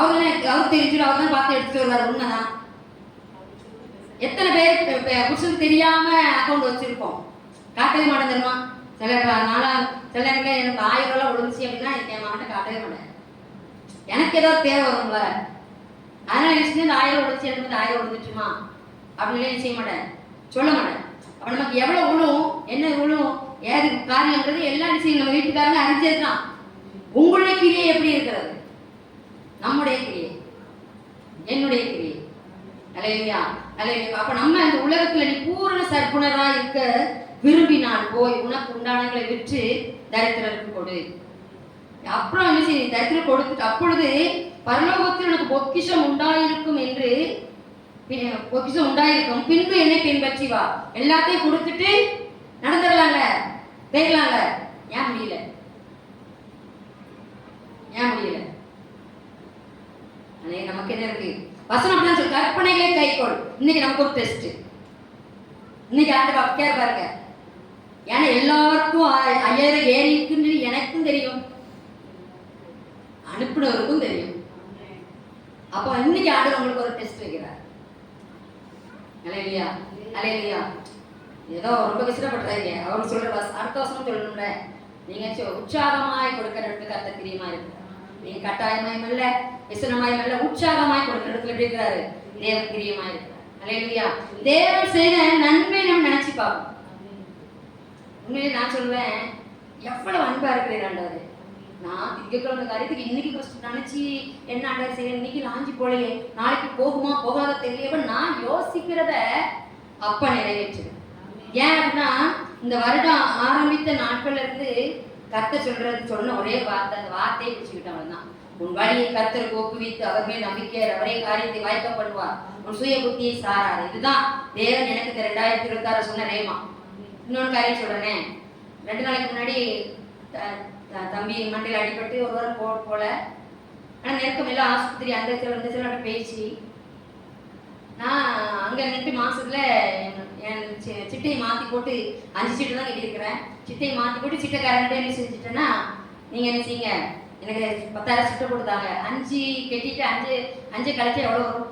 அவர் தெரிஞ்சிடும், அவர் தான் பார்த்து எடுத்துட்டு வருவார். உண்மைதான். எத்தனை பேர் புருஷன் தெரியாம அக்கௌண்ட் வச்சிருப்போம், காட்டவே மாட்டேன் தெரியுமா? சில நேரங்கள் எனக்கு 1000 ரூபாய் விழுந்துச்சு அப்படின்னா என் மகன்கிட்ட காட்டவே மாட்டேன். எனக்கு ஏதோ தேவை வரும்ல, அதனால நினைச்சு இந்த 1000 விழுந்துச்சு, எனக்கு இந்த 1000 விழுந்துச்சுமா அப்படின்னு செய்ய மாட்டேன், சொல்ல மாட்டேன். அப்ப நமக்கு எவ்வளவு விழும், என்ன விழும், ஏது காரியங்கிறது எல்லா விஷயம் நம்ம வீட்டுக்காரங்க அறிஞ்சதுதான். உங்களுடைய கிரியை எப்படி இருக்கிறது? நம்முடைய கிரியை, என்னுடைய கிரியை. அல்லேலூயா, அல்லேலூயா. அப்ப நம்ம இந்த உலகத்துல நீ பூரண சற்புணரா இருக்க விரும்பினால் போய் உனக்கு உண்டானங்களை விற்று தரித்திரருக்கு கொடு. அப்புறம் என்ன செய்ய? தரித்திரம் கொடுத்துட்டு அப்பொழுது பரலோகத்தில் உனக்கு பொக்கிஷம் உண்டாயிருக்கும் என்று, பொக்கிஷம் உண்டாயிருக்கும், பின்பு என்னை பின்பற்றி வா. எல்லாத்தையும் கொடுத்துட்டு நடந்துடலாம்ல, போயிடலாம்ல. ஏன் முடியல? ஏன் முடியல? நமக்கு என்ன இருக்கு? வசனம் அப்படிதான் சொல்லு, கற்பனைகளை கைக்கொள். இன்னைக்கு நமக்கு ஒரு டெஸ்ட். இன்னைக்கு ஆண்டு கேர் பாருங்க. ஏன்னா எல்லாருக்கும் 5000 ஏறி இருக்குன்னு எனக்கும் தெரியும், அனுப்புனவருக்கும் தெரியும். அப்போ இன்னைக்கு ஆண்டு உங்களுக்கு ஒரு டெஸ்ட் வைக்கிறார். அல்லேலூயா, அல்லேலூயா. ஏதோ ரொம்ப கஷ்டப்படுறாங்க. அவர் சொல்ற அடுத்த வசனம் சொல்லணும்ல, நீங்க உற்சாகமாய் கொடுக்கறதுக்கு அர்த்த தெரியுமா இருக்கு. நீங்க கட்டாயமாயும் அல்ல, விசனமாயும் அல்ல, உற்சாகமாய் கொடுக்கறதுக்கு எப்படி இருக்கிறாரு? தேவன் பிரியமா இருக்கிறார். அல்லேலூயா. தேவன் செய்த நன்மை நம்ம நினைச்சு பார்ப்போம். உண்மையிலே நான் சொல்லுவேன், எவ்வளவு அன்பா இருக்கிறேன் ஆண்டவரே. நான் திங்கக்கிழமை காரியத்துக்கு இன்னைக்கு ஃபர்ஸ்ட் நினைச்சு என்ன ஆண்டவர் செய்ய, இன்னைக்கு லாஞ்சி போலையே, நாளைக்கு போகுமா போகாத தெரியல, நான் யோசிக்கிறத அப்ப நிறைவேற்றுவேன். ஏன் அப்படின்னா இந்த வருடம் ஆரம்பித்த நாட்கள்ல இருந்து கர்த்தர் சொன்ன ஒரே வார்த்தை, அந்த வார்த்தையை பிடிச்சுக்கிட்டவன் தான். உன் வழியை கர்த்தருக்கு ஒப்புவித்து அவர் மேல் நம்பிக்கை, அவரே காரியத்தை வாய்க்க பண்ணுவார், உன் சுய புத்தியை சாராது. இதுதான் தேவன் எனக்கு 2026 சொன்ன ரேமா. இன்னொன்று காரியம் சொல்றேனே, 2 நாளைக்கு முன்னாடி தம்பி மண்டையில் அடிபட்டு ஒரு வாரம் போல, ஆனால் நெருக்கம் எல்லாம் ஆஸ்பத்திரி அந்த சில பேசி நான் அங்கே நின்று மாசத்துல என் சிட்டையை மாற்றி போட்டு 5 சீட்டு தான் கட்டியிருக்கிறேன். சிட்டையை மாற்றி போட்டு சிட்டைக்காரன்ட்டு என்ன செஞ்சுட்டேன்னா, நீங்கள் என்ன செய்யுங்க, எனக்கு 10,000 சிட்டை கொடுத்தாங்க. 5 கட்டிட்டு 5 கழிச்சா எவ்வளோ வரும்?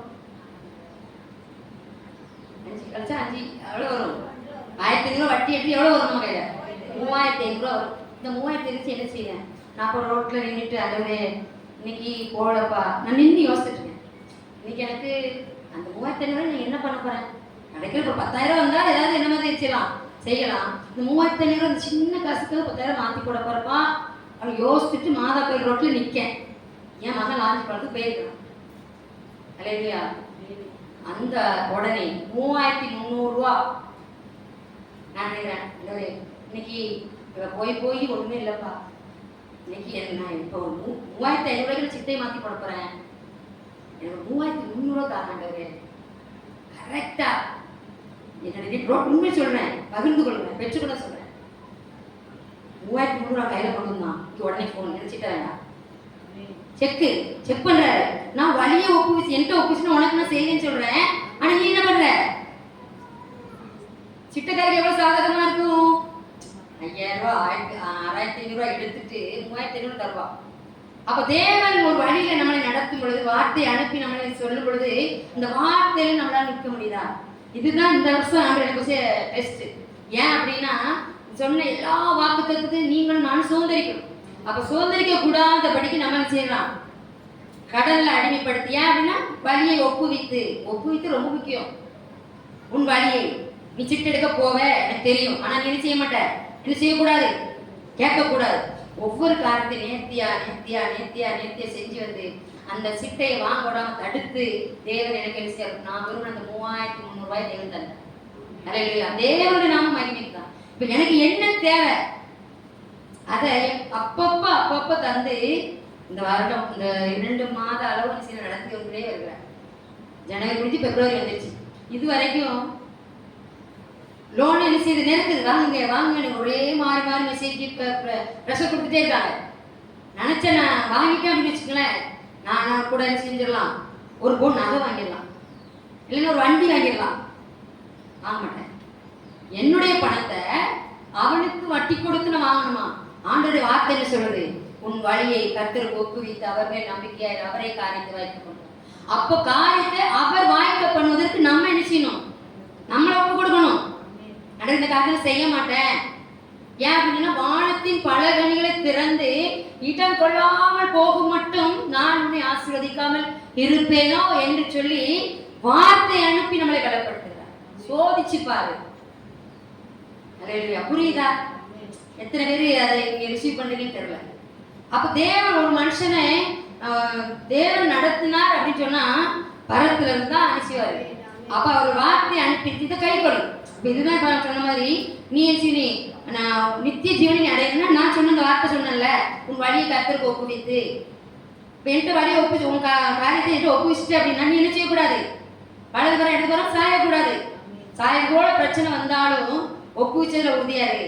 5 கழிச்சா 5 எவ்வளோ வரும்? 1,500 வட்டி எடுத்து எவ்வளோ வரும்? நம்ம கையில் 3,500 வரும். இந்த 3,500 என்ன செய்வேன்? நான் இப்போ ரோட்டில் நின்றுட்டு அல்லது இன்னைக்கு போகலப்பா, நான் நின்று யோசிச்சுட்டு இருக்கேன். இன்னைக்கு எனக்கு அந்த 3,500 நான் என்ன பண்ண போறேன்? கிடைக்கிற ஒரு 10,000 வந்தால் ஏதாவது என்ன மாதிரி செய்யலாம். இந்த 3,500 அந்த சின்ன காசுக்கு 10,000 மாற்றி போட போறப்பா அவன் யோசிச்சுட்டு மாதாப்பேர் ரோட்டில் நிற்கேன். என் மகன் லாஞ்ச் படத்துக்கு போயிருக்கான். இல்லையா? அந்த உடனே 3,300 ரூபா நான் நினைக்கிறேன், இன்னைக்கு போய் ஒன்றுமே இல்லைப்பா, இன்னைக்கு நான் இப்போ 3,500 சிட்டையை மாற்றி போட போறேன், எனக்கு 3,300 தாராண்டவர் கரெக்டா என்னுடைய உண்மை சொல்றேன், பகிர்ந்து கொள்றேன், பெற்றுக்கொள்ள சொல்றேன். 3,300 கையில கொண்டு வந்தான். உடனே போன் எனக்கு சிட்ட வேண்டாம், செக் பண்றாரு. நான் வழியை ஒப்புவிச்சு என்கிட்ட ஒப்புவிச்சுன்னு உனக்கு நான் செய்வேன்னு சொல்றேன். ஆனா நீ என்ன பண்ற? சிட்டக்காரருக்கு எவ்வளவு சாதகமா இருக்கும்? 5,000 ரூபாய் 6,500 ரூபாய் எடுத்துட்டு 3,500 தருவா. அப்ப தேவன் ஒரு வழியில நம்மளை நடத்தும் பொழுது, வார்த்தையை அனுப்பி நம்மளை சொல்லும் பொழுது, இந்த வார்த்தையில நம்மளால நிற்க முடியுதா? இதுதான் இந்த வருஷம் எனக்கு டெஸ்ட். ஏன் அப்படின்னா, சொன்ன எல்லா வாக்குத்தத்தத்தையும் நீங்களும் நானும் சுதந்திரிக்கணும். அப்ப சுதந்திரிக்க கூடாதபடிக்கு நம்ம செய்யலாம், கடல்ல அடிமைப்படுத்தி. ஏன் அப்படின்னா, வழியை ஒப்புவித்து ரொம்ப முக்கியம். உன் வழியை நீ சிட்டு எடுக்க போவ எனக்கு தெரியும், ஆனா நீ செய்ய மாட்ட, என்ன செய்யக்கூடாது, கேட்கக்கூடாது. ஒவ்வொரு காரியத்தையும் நேர்த்தியா செஞ்சு வந்து அந்த சிட்டையை வாங்க விடாம தடுத்து தேவன் எனக்கு என்ன செய்ய, நான் வெறும் அந்த 3,300 ரூபாய் தேவன் தந்தேன். அல்லேலூயா. தேவனுடைய நாம மகிமைதான். இப்ப எனக்கு என்ன தேவை அதை அப்பப்ப தந்து இந்த வருடம் இந்த 2 மாத அளவு நடத்தி கொண்டே வருகிறேன். ஜனவரி முடிஞ்சு பிப்ரவரி வந்துருச்சு. இது வரைக்கும் லோன் என்ன செய்யுது, நெருக்குது, வாங்குங்க ஒரே மாறி மெசேஜ் ப்ரெஷர் கொடுத்துட்டே இருக்காங்க. நினைச்சேன் நான் வாங்கிட்டேன் அப்படின்னு வச்சுக்கலேன், நான் கூட என்ன செஞ்சிடலாம், ஒரு பொண்ணு நகை வாங்கிடலாம், இல்லைன்னா ஒரு வண்டி வாங்கிடலாம். வாங்க மாட்டேன். என்னுடைய பணத்தை அவனுக்கு வட்டி கொடுத்து நான் வாங்கணுமா? ஆண்டோடைய வார்த்தை என்ன சொல்றது? உன் வழியை கர்த்தருக்கு ஒப்புவித்து அவர் மேல் நம்பிக்கையாய் அவரை காரியத்தை வாய்க்க கொண்டார். அப்போ காரியத்தை அவர் வாய்க்க பண்ணுவதற்கு நம்ம என்ன செய்யணும்? நம்மளை ஒப்பு கொடுக்கணும். இந்த காரியத்தை செய்ய மாட்டேன். ஏன் அப்படின்னா, வானத்தின் பல கனிகளை திறந்து இடம் கொள்ளாமல் போகும் மட்டும் நான் உன்னை ஆசீர்வதிக்காமல் இருப்பேனோ என்று சொல்லி வார்த்தை அனுப்பி நம்மளை கடப்படுத்துகிறார். சோதிச்சு பாரு. புரியுதா? எத்தனை பேர் அதை ரிசீவ் பண்றீங்கன்னு தெரியல. அப்ப தேவன் ஒரு மனுஷனை தேவன் நடத்தினார் அப்படின்னு சொன்னா பரத்துல இருந்து தான் அனுப்பிச்சுவாரு. அப்ப அவர் வார்த்தையை அனுப்பி இதை கை கொடு. இதுதான் சொன்ன மாதிரி, நீ நான் நித்திய ஜீவனை அடையணும்னா நான் சொன்ன அந்த வார்த்தை சொன்னேன்ல, உன் வழியை கர்த்தருக்கு ஒப்புவித்து, இப்போ என்கிட்ட வழியை ஒப்புச்சு உன் காரியத்தை என்கிட்ட ஒப்புவிச்சுட்டு அப்படின்னா நீ என்ன செய்யக்கூடாது, வலது வர இடது வர சாயக்கூடாது. சாயம் போல பிரச்சனை வந்தாலும் ஒப்புவிச்சதுல உறுதியாரு,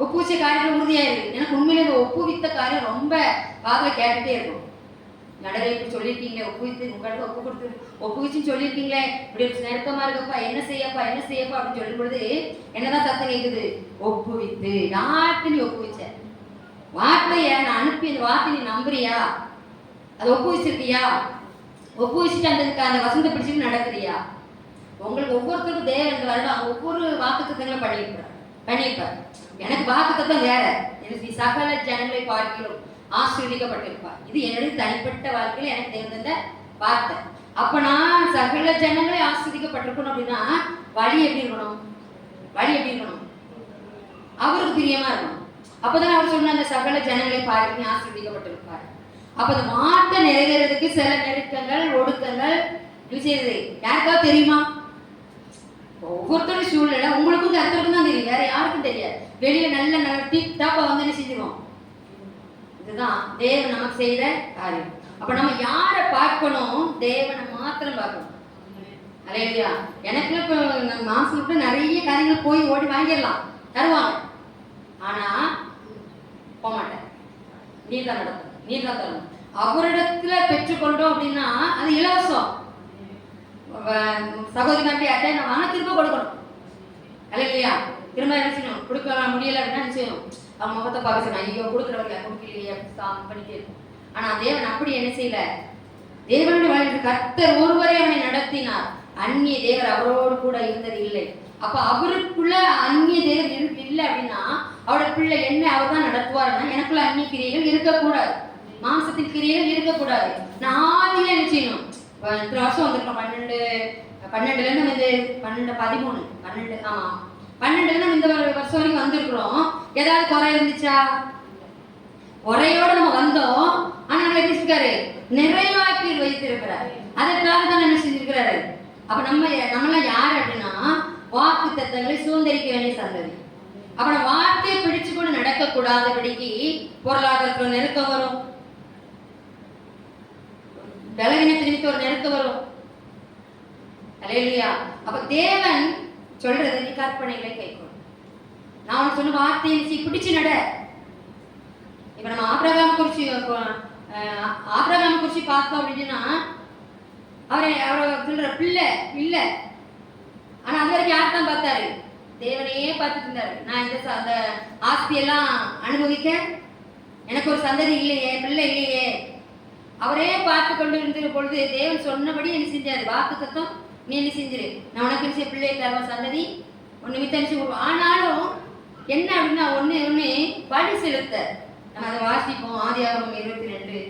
ஒப்புவிச்ச காரியத்துல உறுதியாரு. எனக்கு உண்மையிலே இந்த ஒப்புவித்த காரியம் ரொம்ப காதுல கேட்டுட்டே இருக்கும். நடரை இப்படி சொல்லியிருக்கீங்களே, ஒப்புவித்து உங்களுக்கு ஒப்பு கொடுத்து ஒப்புவிச்சுன்னு சொல்லியிருக்கீங்களே, இப்படி நெருக்கமா இருக்கப்பா, என்ன செய்யப்பா அப்படின்னு சொல்லும் பொழுது என்னதான் சத்தம் கேட்குது? ஒப்புவித்து. யாருக்கு நீ ஒப்புவிச்ச வார்த்தைய நான் அனுப்பி அந்த வார்த்தை நீ நம்புறியா? அதை ஒப்புவிச்சிருக்கியா? ஒப்புவிச்சுட்டு அந்த வசந்த பிடிச்சிட்டு நடக்குறியா? உங்களுக்கு ஒவ்வொருத்தருக்கும் தேவை இந்த வருடம் ஒவ்வொரு வாக்குத்தத்தங்களை பண்ணியிருப்பார். எனக்கு வாக்குத்தத்தம் வேற. எனக்கு சகல ஜனங்களை பார்க்கிறோம் ஆசீர்வதிக்கப்பட்டிருப்பார். இது என்னுடைய தனிப்பட்ட வாழ்க்கையில எனக்கு தெரிந்த வார்த்தை. அப்ப நான் சகல ஜனங்களை ஆசீர்வதிக்கப்பட்டிருக்கணும் அப்படின்னா வழி எப்படி இருக்கணும்? அவருக்கு பிரியமா இருக்கணும். அப்பதான் அவர் சொன்ன அந்த சகல ஜனங்களை பார்க்க ஆசீர்வதிக்கப்பட்டிருப்பார். அப்ப அந்த வார்த்தை நிறைவேறதுக்கு சில நெருக்கங்கள் ஒடுக்கங்கள் செய்யுது. யாருக்காவது தெரியுமா? ஒவ்வொருத்தருடைய சூழ்நிலை உங்களுக்கும் கர்த்தருக்கும் தான் தெரியும், வேற யாருக்கும் தெரியாது. வெளியில நல்ல டிப் டாப்பா வந்து என்ன செஞ்சிருவோம். இதுதான் தேவன் நமக்கு செய்த காரியம். அப்ப நம்ம யாரை பார்க்கணும்? தேவனை மாத்திரம் பார்க்கணும். அல்லேலூயா. எனக்கு இப்ப மாசம் கூட நிறைய காரியங்கள் போய் ஓடி வாங்கிடலாம், தருவாங்க. ஆனா போக மாட்டேன். நீர் தான் நடக்கும், நீர் தான் தரணும். அவரிடத்துல பெற்றுக்கொண்டோம் அப்படின்னா அது இலவசம். சகோதரி மாதிரி அட்டை நம்ம ஆனால் திரும்ப கொடுக்கணும். அல்ல இல்லையா? திரும்ப என்ன செய்யணும்? கொடுக்க முடியலை அப்படின்னா என்ன செய்யணும்? அவங்க முகத்தை பார்க்க செய்யணும். ஐயோ கொடுக்குறவங்க கொடுக்கலையே பண்ணிட்டே இருக்கும். ஆனால் தேவன் அப்படி என்ன செய்யல. தேவனுடைய வாழ்க்கை கர்த்தர் ஒருவரை அவனை நடத்தினார். அந்நிய தேவர் அவரோடு கூட இருந்தது இல்லை. அப்ப அவருக்குள்ள அந்நிய தேவர் இல்லை அப்படின்னா அவரோட பிள்ளை என்ன அவர் தான் நடத்துவாருன்னா எனக்குள்ள அந்நிய கிரியைகள் இருக்கக்கூடாது, மாம்சத்தின் கிரியைகள் இருக்கக்கூடாது. நான் ஆதியில என்ன செய்யணும்? இத்தனை வருஷம் வந்திருக்கோம். 12 வந்து 12 13 12 ஆமா 12 நம்ம இந்த வருஷம் வரைக்கும் வந்திருக்கிறோம். ஏதாவது குறை இருந்துச்சா? குறையோட நம்ம வந்தோம். ஆனா நம்ம எப்படி இருக்காரு? நிறைவாக்கி வைத்திருக்கிறார். அதற்காக தான் என்ன செஞ்சிருக்கிறாரு. அப்ப நம்மளாம் யார் அப்படின்னா வாக்கு தத்தங்களை சுதந்திரிக்க வேண்டிய சந்ததி. அப்ப நம்ம வார்த்தையை பிடிச்சு கொண்டு நடக்க கூடாதபடிக்கு பொருளாதாரத்துல நெருக்கம் வரும், பலவீனத்திற்கு ஒரு நெருக்கம் வரும். அல்லேலூயா. அப்ப தேவன் சொல்றது நீ கற்பனைகளை கேட்கணும். நான் உனக்கு சொன்ன வார்த்தையை பிடிச்சு நட. இப்ப நம்ம ஆபிரகாம் குறிச்சு பார்த்தோம் அப்படின்னா அவரை சொல்ற பிள்ளை இல்ல. ஆனா அது வரைக்கும் யார் தான் பார்த்தாரு? தேவனையே பார்த்துட்டு இருந்தாரு. நான் அந்த ஆஸ்தியெல்லாம் அனுபவிக்க எனக்கு ஒரு சந்ததி இல்லையே, பிள்ளை இல்லையே. அவரே பார்த்து கொண்டு இருந்த பொழுது தேவன் சொன்னபடி என்ன செஞ்சாரு? வாக்கு தத்தம் நீ என்ன செஞ்சிரு, நான் உனக்கு நிச்சய பிள்ளை தருவ சந்ததி ஒன்று நிமித்தம். ஆனாலும் என்ன அப்படின்னா ஒண்ணு பலி செலுத்த. நம்ம அதை வாசிப்போம். ஆதியாகமம் 22.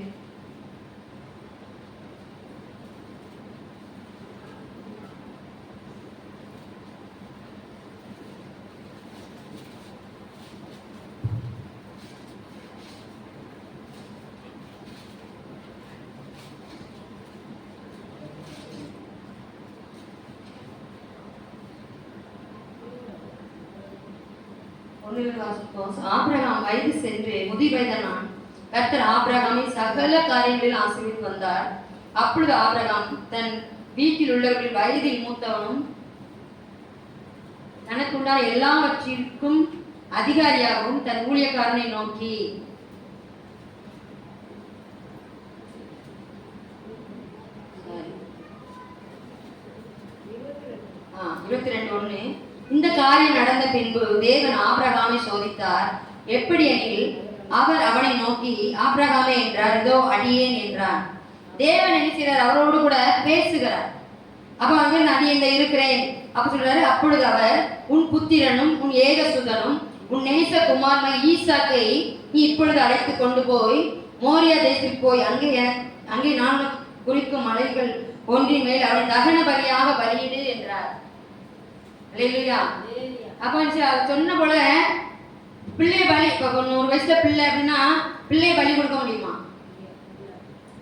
ஆபிரகாம் வயது சென்று முதிர்வயதானான். கர்த்தர் ஆபிரகாமை சகல காரியங்களில் ஆசீர்வதித்து வந்தார். அப்பொழுது ஆபிரகாம் தன் வீட்டில் உள்ளவர்கள் வயதில் மூத்தவனும் தனக்குண்டான எல்லாவற்றிற்கும் அதிகாரியாகவும் தன் ஊழியக்காரனை நோக்கி 22:1 இந்த காரியம் நடந்த பின்பு தேவன் ஆபிரகாமை சோதித்தார். எப்படி எனில் அவர் அவனை நோக்கி ஆபிரகாமே என்றார். இதோ அடியேன் என்றார். தேவன் என்ன செய்கிறார்? அவரோடு கூட பேசுகிறார். அப்ப வந்து நான் அடியேன் இருக்கிறேன் அப்ப சொல்றாரு. அப்பொழுது அவர் உன் புத்திரனும் உன் ஏகசுதனும் உன் நேச குமாரன் ஈசாக்கை நீ இப்பொழுது அழைத்து கொண்டு போய் மோரியா தேசத்துக்கு போய் அங்கே நான் குறிக்கும் மலைகள் ஒன்றின் மேல் அவனை தகன பலியாக பலியிடு என்றார். அப்ப சொன்ன போல பிள்ளை பலி. இப்ப 100 வயசுல பிள்ளை அப்படின்னா பிள்ளைய பலி கொடுக்க முடியுமா?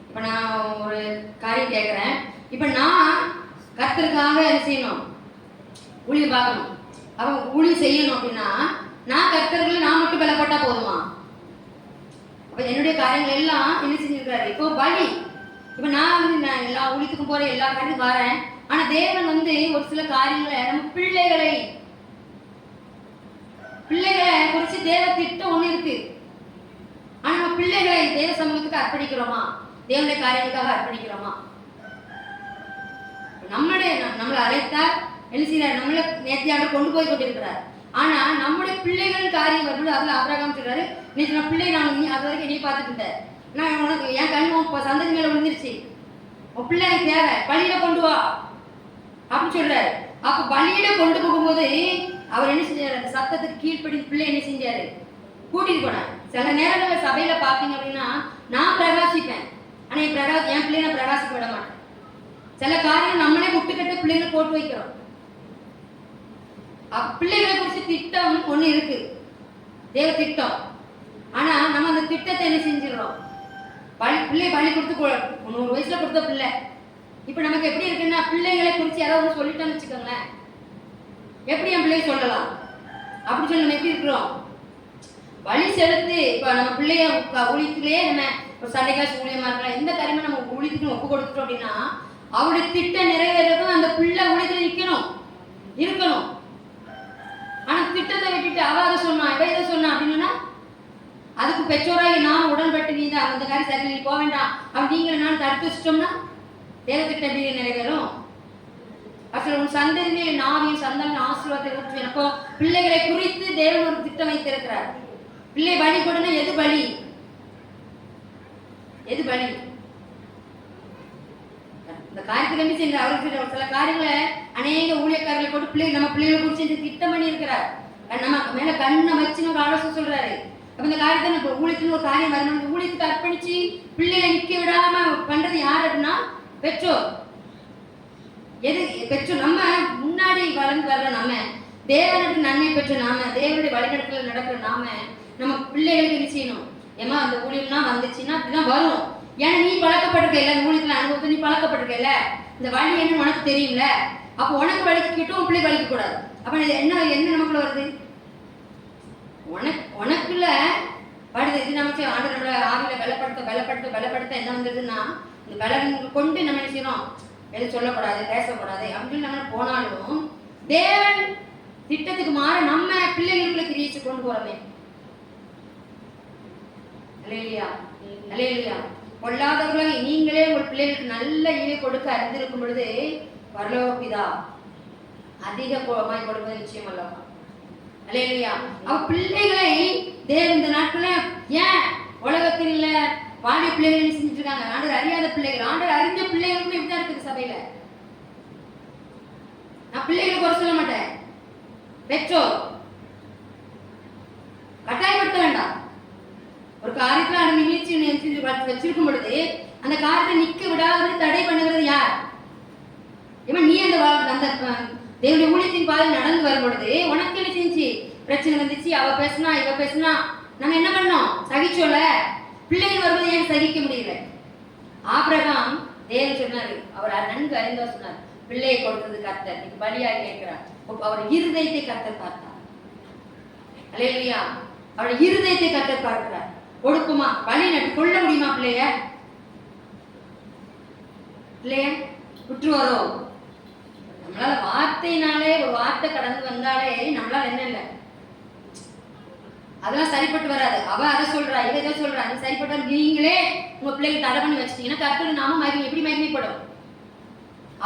இப்ப நான் ஒரு காரியம் கேட்கிறேன். இப்ப நான் கர்த்தருக்காக என்ன செய்யணும்? ஊழி பார்க்கணும். அவ ஊழி செய்யணும் அப்படின்னா நான் கர்த்தர்கள் நான் மட்டும் பலப்பட்டா போதுமா? அப்ப என்னுடைய காரியங்கள் எல்லாம் என்ன செஞ்சிருக்காரு? இப்போ பலி. இப்ப நான் வந்து நான் எல்லா ஊழியத்துக்கும் போறேன், எல்லா காரியத்துக்கும் வரேன். ஆனா தேவன் வந்து ஒரு சில காரியங்களை நம்ம பிள்ளைகளை குறிச்சு தேவ திட்டம் ஒண்ணு இருக்கு. ஆனா நம்ம பிள்ளைகளை தேவ சமூகத்துக்கு அர்ப்பணிக்கிறோமா? தேவனுடைய காரியங்களுக்காக அர்ப்பணிக்கிறோமா? நம்மளை அழைத்தார் என்ன செய்யறார்? நம்மள நேர்த்தியாக கொண்டு போய் கொண்டிருக்கிறார். ஆனா நம்முடைய பிள்ளைகள் காரியம் வரும்போது அதுல ஆபிரகாம் சொல்றாரு, நீ பிள்ளை நான் அது வரைக்கும் நீ பார்த்துட்டு இருந்த, நான் உனக்கு என் கண் சந்ததி மேல விழுந்துருச்சு, உன் பிள்ளை எனக்கு தேவை, பலியில கொண்டு வா அப்படின்னு சொல்றாரு. அப்ப பலியில கொண்டு போகும்போது அவர் என்ன செஞ்சாரு? அந்த சத்தத்துக்கு கீழ்ப்படி பிள்ளை என்ன செஞ்சாரு? கூட்டிட்டு போனார். சில நேரங்களில் சபையில பாத்தீங்க அப்படின்னா நான் பிரகாசிப்பேன், ஆனா என் பிள்ளைய நான் பிரகாசிக்க விட மாட்டேன். சில காரியம் நம்மளே முட்டுக்கட்ட பிள்ளைகளை போட்டு வைக்கிறோம். பிள்ளைகளை குறிச்சு திட்டம் ஒண்ணு இருக்கு, தேவ திட்டம். ஆனா நம்ம அந்த திட்டத்தை என்ன செஞ்சிடறோம்? பிள்ளை பலி கொடுத்து 100 வயசுல கொடுத்த பிள்ளை இப்ப நமக்கு எப்படி இருக்குன்னா பிள்ளைகளை குறிச்சு யாராவது சொல்லிட்டோம்னு வச்சுக்கோங்களேன், எப்படி என் பிள்ளைய சொல்லலாம் அப்படி சொல்லி நம்ம எப்படி இருக்கிறோம்? வழி செலுத்து. இப்ப நம்ம பிள்ளைய ஊழியத்திலேயே நம்ம ஒரு சண்டை காசு ஊழியமா இருக்கலாம், எந்த காரியமா நம்ம ஊழியத்துக்கு ஒப்பு கொடுத்துட்டோம் அப்படின்னா அவருடைய திட்டம் நிறைவேறதும் அந்த பிள்ளை ஊழியத்துல இருக்கணும். ஆனா திட்டத்தை விட்டுட்டு அவ அதை சொன்னா இவ இதை சொன்னா அப்படின்னா அதுக்கு பெற்றோராகி நான் உடன்பட்டு நீ தான் அந்த காரியம் சரி நீ போக வேண்டாம் அப்படி நீங்க நான் தடுத்து வச்சிட்டோம்னா தேவ திட்டம் எப்படி நிறைவேறும்? அசல் உன் சந்ததியிலே நாவின் சந்தன ஆசீர்வாதத்தை ஊற்றுவேன். அப்போ பிள்ளைகளை குறித்து தேவன் ஒரு திட்டம் வைத்திருக்கிறார். பிள்ளை பலி கொடுனா எது பலி? எது பலி? இந்த காரியத்துக்கு என்ன செய்ய அவருக்கு சில காரியங்களை அநேக ஊழியக்காரர்களை போட்டு நம்ம பிள்ளைகளை குறித்து திட்டம் பண்ணி இருக்கிறார். நம்ம மேல கண்ணை வச்சுன்னு ஒரு ஆலோசனை சொல்றாரு. அப்ப இந்த காரியத்தை நம்ம ஊழியத்துல ஒரு காரியம் வரணும், ஊழியத்துக்கு அர்ப்பணிச்சு பிள்ளைகளை நிக்க விடாம பண்றது யார் அப்படின்னா பெற்றோர். எது பெற்றோர்? நம்ம முன்னாடி வளர்ந்து வர்ற நம்ம, தேவனுக்கு நன்மை பெற்ற நாம, தேவனுடைய வழிநடத்தல நடக்கிற நாம, நம்ம பிள்ளைகளுக்கு என்ன செய்யணும்? ஏமா அந்த ஊழியம்னா வந்துச்சுன்னா அப்படிதான் வரும். ஏன்னா நீ பழக்கப்பட்டிருக்க இல்ல, இந்த ஊழியத்துல அனுபவத்தை நீ பழக்கப்பட்டிருக்க இல்ல, இந்த வழி என்ன உனக்கு தெரியும்ல. அப்போ உனக்கு வலிக்கிட்டும் உன் பிள்ளை வலிக்க கூடாது. அப்ப என்ன என்ன நமக்குள்ள வருது? உனக்குள்ள வருது. இது நமக்கு ஆண்டு நம்மள ஆவில பலப்படுத்த என்ன வந்ததுன்னா, இந்த பலம் கொண்டு நம்ம என்ன செய்யணும்? எதுவும் சொல்லக்கூடாது, பேசக்கூடாது அப்படின்னு நம்ம போனாலும் தேவன் திட்டத்துக்கு மாற நம்ம பிள்ளைகளுக்குள்ள கிரியேச்சு கொண்டு போறோமே. அல்லேலூயா, அல்லேலூயா. பொல்லாதவர்களாக நீங்களே உங்கள் பிள்ளைகளுக்கு நல்ல ஈவை கொடுக்க அறிந்திருக்கும் பொழுது பரலோக பிதா அதிக கோபமாய் கொடுப்பது நிச்சயம் அல்லவா? அல்லேலூயா. அவ பிள்ளைகளை தேவன் இந்த நாட்கள ஏன் உலகத்தில் இல்ல வாலிப பிள்ளைகள் செஞ்சுட்டு இருக்காங்க. ஆண்டவர் அறியாத பிள்ளைகள், ஆண்டவர் அறிஞ்ச பிள்ளைகளுக்கும் இப்படிதான் இருக்குது சபையில. நான் பிள்ளைகளுக்கு குறை சொல்ல மாட்டேன். பெற்றோர் கட்டாயப்படுத்த வேண்டாம். ஒரு காரியத்துல அந்த நிகழ்ச்சி வச்சிருக்கும் பொழுது அந்த காரியத்தை நிக்க விடாத தடை பண்ணுகிறது யார்? இவன் நீ அந்த தேவனுடைய ஊழியத்தின் பாதை நடந்து வரும் பொழுது உனக்கு என்ன செஞ்சு பிரச்சனை வந்துச்சு, அவ பேசினா இவ பேசினா, நம்ம என்ன பண்ணோம்? சகிச்சோல. பிள்ளைகள் வருவது ஏன் சகிக்க முடியல? ஆபிரகாம் தேவன் சொன்னாரு, அவர் நன்கு அறிந்தா சொன்னார், பிள்ளையை கொடுத்தது கர்த்தர், நீ பலியாக கேட்கிறார். அவர் இருதயத்தை கர்த்தர் பார்த்தார். அல்லேலூயா. அவர் இருதயத்தை கர்த்தர் பார்க்கிறார். கொடுக்குமா? பலி நட்டு கொள்ள முடியுமா? பிள்ளைய விட்டுருவாரோ? நம்மளால வார்த்தையினாலே ஒரு வார்த்தை கடந்து வந்தாலே நம்மளால என்ன இல்லை, அதெல்லாம் சரிப்பட்டு வராது. அவ அதை சொல்றா, இதை சொல்றா, அது சரிப்பட்ட நீங்களே உங்க பிள்ளைகளை தடை பண்ணி வச்சிட்டீங்கன்னா கர்த்தர் நாம மகிமை எப்படி மகிமைப்படும்?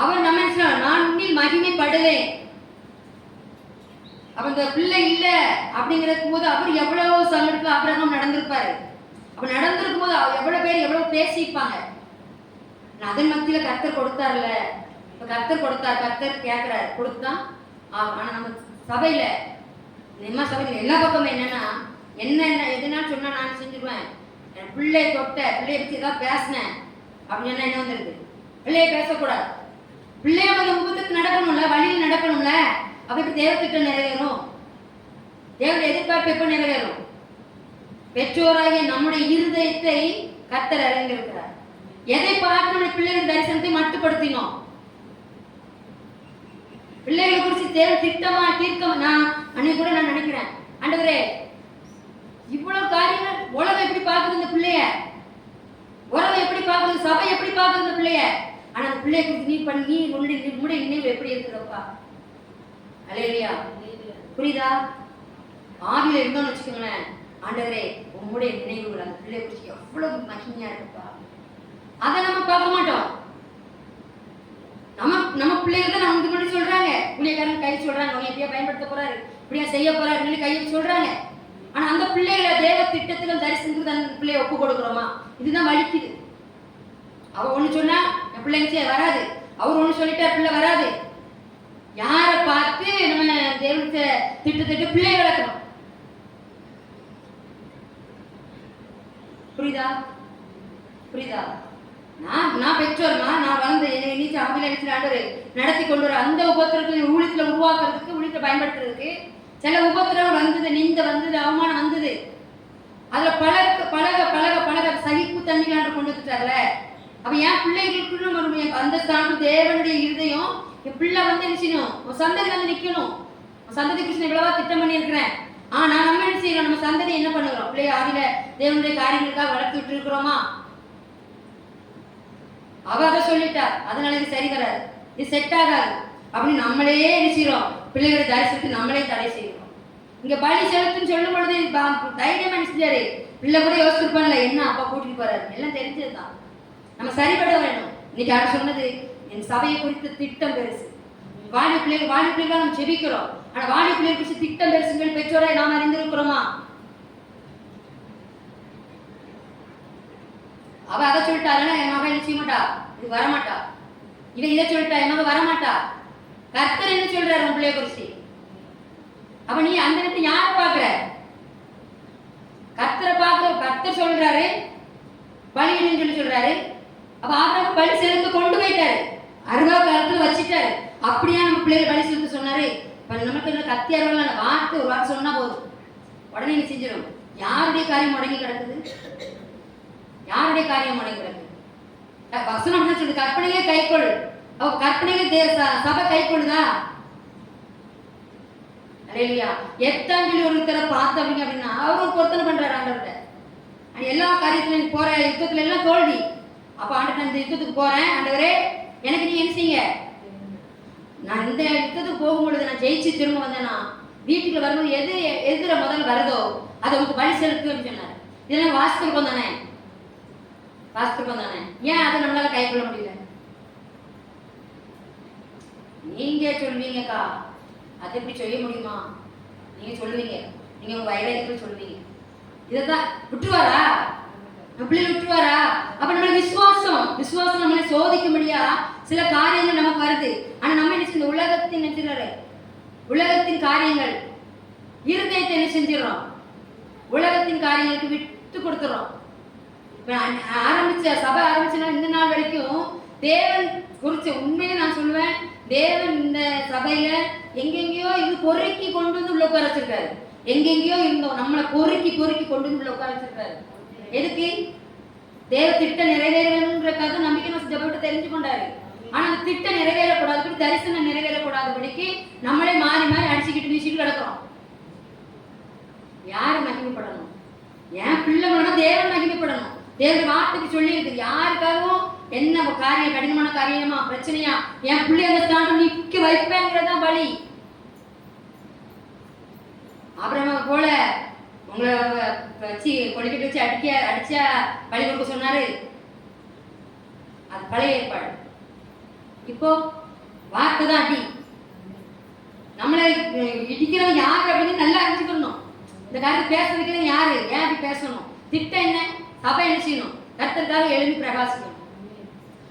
அவர் நம்ம நான் உன்னில் மகிமைப்படுவேன். அப்ப இந்த பிள்ளை இல்ல அப்படிங்கிற போது அவர் எவ்வளவு சங்கடத்துல ஆபிரகாம் நடந்திருப்பாரு. அப்ப நடந்திருக்கும் போது எவ்வளவு பேர் எவ்வளவு பேசிப்பாங்க. அதன் மத்தியில கர்த்தர் கொடுத்தாருல்ல. இப்ப கர்த்தர் கொடுத்தார், கர்த்தர் கேட்கிறாரு, கொடுத்தா. ஆனா நம்ம சபையில நம்ம சபையில எல்லா பக்கமும் என்னன்னா என்ன எதுனாலும் சொன்னா நான் செஞ்சிருவேன். என் பிள்ளைய தொட்ட பிள்ளைய பத்தி ஏதாவது பேசினேன் அப்படின்னு என்ன வந்துருக்கு? பிள்ளைய பேசக்கூடாது. பிள்ளைய அந்த உபத்துக்கு நடக்கணும்ல, வழியில் நடக்கணும்ல. அப்ப இப்ப தேவ திட்டம் நிறைவேறும். தேவனுடைய எதிர்பார்ப்பு எப்ப நிறைவேறும்? பெற்றோராகிய நம்முடைய இருதயத்தை கர்த்தர் அறிந்திருக்கிறார். எதை பார்த்து நம்முடைய பிள்ளைகள் தரிசனத்தை மட்டுப்படுத்தினோம். பிள்ளைகளை குறித்து தேவ திட்டமா தீர்க்க நான் அன்னைக்கு கூட நான் நினைக்கிறேன், ஆண்டவரே இவ்வளவு காரியங்கள் உலகம் எப்படி பார்க்குது இந்த பிள்ளைய, உலகம் எப்படி பார்க்குது, சபை எப்படி பார்க்குது இந்த பிள்ளைய. ஆனா அந்த பிள்ளைய குறித்து நீ பண்ணி உன்னுடைய நினைவு எப்படி இருக்குதுப்பா? அல்லேலூயா. புரியுதா? ஆவியில இருந்தோம்னு வச்சுக்கோங்களேன், ஆண்டவரே உங்களுடைய நினைவுகள் அந்த பிள்ளைய குறித்து எவ்வளவு மகிமையா இருக்குப்பா. அதை நம்ம பார்க்க மாட்டோம். நம்ம பிள்ளைகள் தான் நமக்கு முன்னாடி சொல்றாங்க, ஊழியக்காரன் கை சொல்றாங்க, அவங்க எப்படியா பயன்படுத்த போறாரு, இப்படியா செய்ய போறாரு கையை சொல்றாங்க. ஆனா அந்த பிள்ளைகளை தேவ திட்டத்துல தரிசனத்துக்கு அந்த பிள்ளைய ஒப்பு கொடுக்குறோமா? இதுதான் வலிக்குது. அவ ஒண்ணு சொன்னா என் பிள்ளைங்க வராது, அவர் ஒண்ணு சொல்லிட்டா பிள்ளை வராது. யாரை பார்த்து நம்ம தேவனுக்கு திட்டத்திட்டு பிள்ளை வளர்க்கணும்? புரியுதா? புரியுதா? நான் பெற்றோர்மா, நான் வளர்ந்த நீச்சல் ஆவில ஆண்டவர் நடத்தி கொண்டு வர அந்த உபத்திரத்தை ஊழியத்துல உருவாக்குறதுக்கு, ஊழியத்தை பயன்படுத்துறதுக்கு சில உபத்திரம் வந்தது, நிந்த வந்தது, அவமானம் வந்தது. அதுல பழக சகிப்பு தண்ணிகளாண்டு கொண்டு வந்துட்டார்ல. அப்ப என் பிள்ளைகளுக்குன்னு அந்த ஸ்தானம் தேவனுடைய இருதயம், என் பிள்ளை வந்து என்ன செய்யணும்? சந்ததி வந்து நிக்கணும். சந்ததி கிருஷ்ணன் இவ்வளவா திட்டம் பண்ணி இருக்கிறேன். ஆனா நம்ம என்ன செய்யறோம்? நம்ம சந்ததி என்ன பண்ணுறோம்? பிள்ளைய ஆவில தேவனுடைய காரியங்களுக்காக வளர்த்துட்டு இருக்கிறோமா? அவ அதை சொல்லிட்டார், அதனால இது சரி வராது, இது செட் ஆகாது அப்படின்னு நம்மளே நினைச்சிடும். பிள்ளைகளை தரிசனத்தை நம்மளே தடை செய்யறோம். இங்க பலி செலுத்துன்னு சொல்லும் பொழுது தைரியமா நினைச்சாரு. பிள்ளை கூட யோசிச்சிருப்பான்ல, என்ன அப்பா கூட்டிட்டு போறாரு, எல்லாம் தெரிஞ்சதுதான். நம்ம சரிபட வேணும். இன்னைக்கு யாரும் சொன்னது, என் சபையை குறித்த திட்டம் பெருசு, வாலி பிள்ளைகள் நம்ம ஜெபிக்கிறோம். ஆனா வாலி பிள்ளைகள் குறித்து திட்டம் பெருசுங்கள் பெற்றோரை நாம் அறிந்திருக்கிறோமா? அவ அதை சொல்லிட்டாருன்னா என் மகன் என்ன செய்ய மாட்டா, இது வரமாட்டா. இதை சொல்லிட்டா என் மகன் வரமாட்டா. கர்த்தர் என்ன சொல்றாரு உன் பிள்ளைய குறிச்சு? அப்ப நீ அந்த நேரத்தை யாரை பாக்குற? கர்த்தரை பார்க்க. கர்த்தர் சொல்றாரு பலியிடுன்னு சொல்லி சொல்றாரு. அப்ப ஆபிரகாம் பலி செலுத்த கொண்டு போயிட்டாரு, அருவா காலத்துல வச்சுட்டாரு. அப்படியா நம்ம பிள்ளைகள் பலி செலுத்த சொன்னாரு? நமக்கு கத்தி அருவா வார்த்தை ஒரு வார்த்தை சொன்னா போதும், உடனே நீ செஞ்சிடும். யாருடைய காரியம் முடங்கி கிடக்குது? யாருடைய காரியம் முடங்கி கிடக்குது? வசனம் சொல்லுது கற்பனையே கைக்கொள். அவ கற்பனையே சபை கைக்கொள்ளுதா? இல்லையா? எட்டாம் சொல்லி ஒருத்தரை பார்த்தவங்க அப்படின்னா அவரும் பொருத்தனை பண்றாரு ஆண்டவர்கிட்ட. எல்லா காரியத்திலும் போற யுத்தத்துல எல்லாம் தோல்வி. அப்ப ஆண்டவர் இந்த யுத்தத்துக்கு போறேன், ஆண்டவரே எனக்கு நீ என்ன செய்யுங்க, நான் இந்த யுத்தத்துக்கு போகும்பொழுது நான் ஜெயிச்சு திரும்ப வந்தேன்னா வீட்டுக்குள்ள வரும்போது எதிர முதல்ல வருதோ அதை உங்களுக்கு பலி செலுத்து அப்படின்னு சொன்னார். இதெல்லாம் வாசித்திருப்போம் தானே? ஏன் அதை நம்மளால கை கொள்ள முடியல? நீங்க சொல்வீங்கக்கா, அதை எப்படி செய்ய முடியுமா? நீங்க சொல்லுவீங்க, நீங்க உங்க வயதாக சொல்லுவீங்க. இதைத்தான் விட்டுருவாரா? நம்ம பிள்ளைகள் விட்டுருவாரா? அப்ப நம்மளுக்கு விசுவாசம் நம்மளை சோதிக்கும்படியா சில காரியங்கள் நமக்கு வருது. ஆனா நம்ம என்ன செஞ்ச உலகத்தின் காரியங்கள் இருதயத்தை என்ன செஞ்சிடறோம், உலகத்தின் காரியங்களுக்கு விட்டு கொடுத்துறோம். சபை ஆரம்பிச்சுன்னா இந்த நாள் வரைக்கும் தேவன் குறிச்ச உண்மையை நான் சொல்லுவேன். தேவன் இந்த சபையில எங்கெங்கயோ இது பொறுக்கி கொண்டு வந்து உள்ள உட்கார வச்சிருக்காரு. எங்கெங்கயோ இருந்தோம், நம்மளை பொறுக்கி கொண்டு வந்து உள்ள உட்கார வச்சிருக்காரு. எதுக்கு? தேவ திட்டம் நிறைவேறணுன்றக்காக நம்பிக்கை ஜபத்தை தெரிஞ்சு கொண்டாரு. ஆனா அந்த திட்டம் நிறைவேறக்கூடாது, தரிசனம் நிறைவேறக்கூடாதபடிக்கு நம்மளே மாறி அடிச்சுக்கிட்டு வீசிட்டு கிடக்கிறோம். யாரு மகிமைப்படணும்? என் பிள்ளை தேவன் மகிமைப்படணும். தேவனுடைய வார்த்தைக்கு சொல்லி இருக்கு, யாருக்காகவும் என்ன காரியம், கடினமான காரியமா பிரச்சனையா என் பிள்ளை அந்த ஸ்தானம் நிக்க வைப்பேங்கிறதா பலி. ஆபிரகாம் போல உங்களை வச்சு கொடிக்கட்டு வச்சு அடிச்சா பலி கொடுக்க சொன்னாரு. அது பழைய ஏற்பாடு. இப்போ வார்த்தை தான் அடி. நம்மளை இடிக்கிறவங்க யாரு அப்படின்னு நல்லா அறிஞ்சுக்கணும். இந்த காரியத்தை பேசுறதுக்கு யாரு, ஏன் அப்படி பேசணும்? திட்டம் என்ன? சபை என்ன செய்யணும்? கர்த்தருக்காக எழுதி பிரகாசிக்கணும்.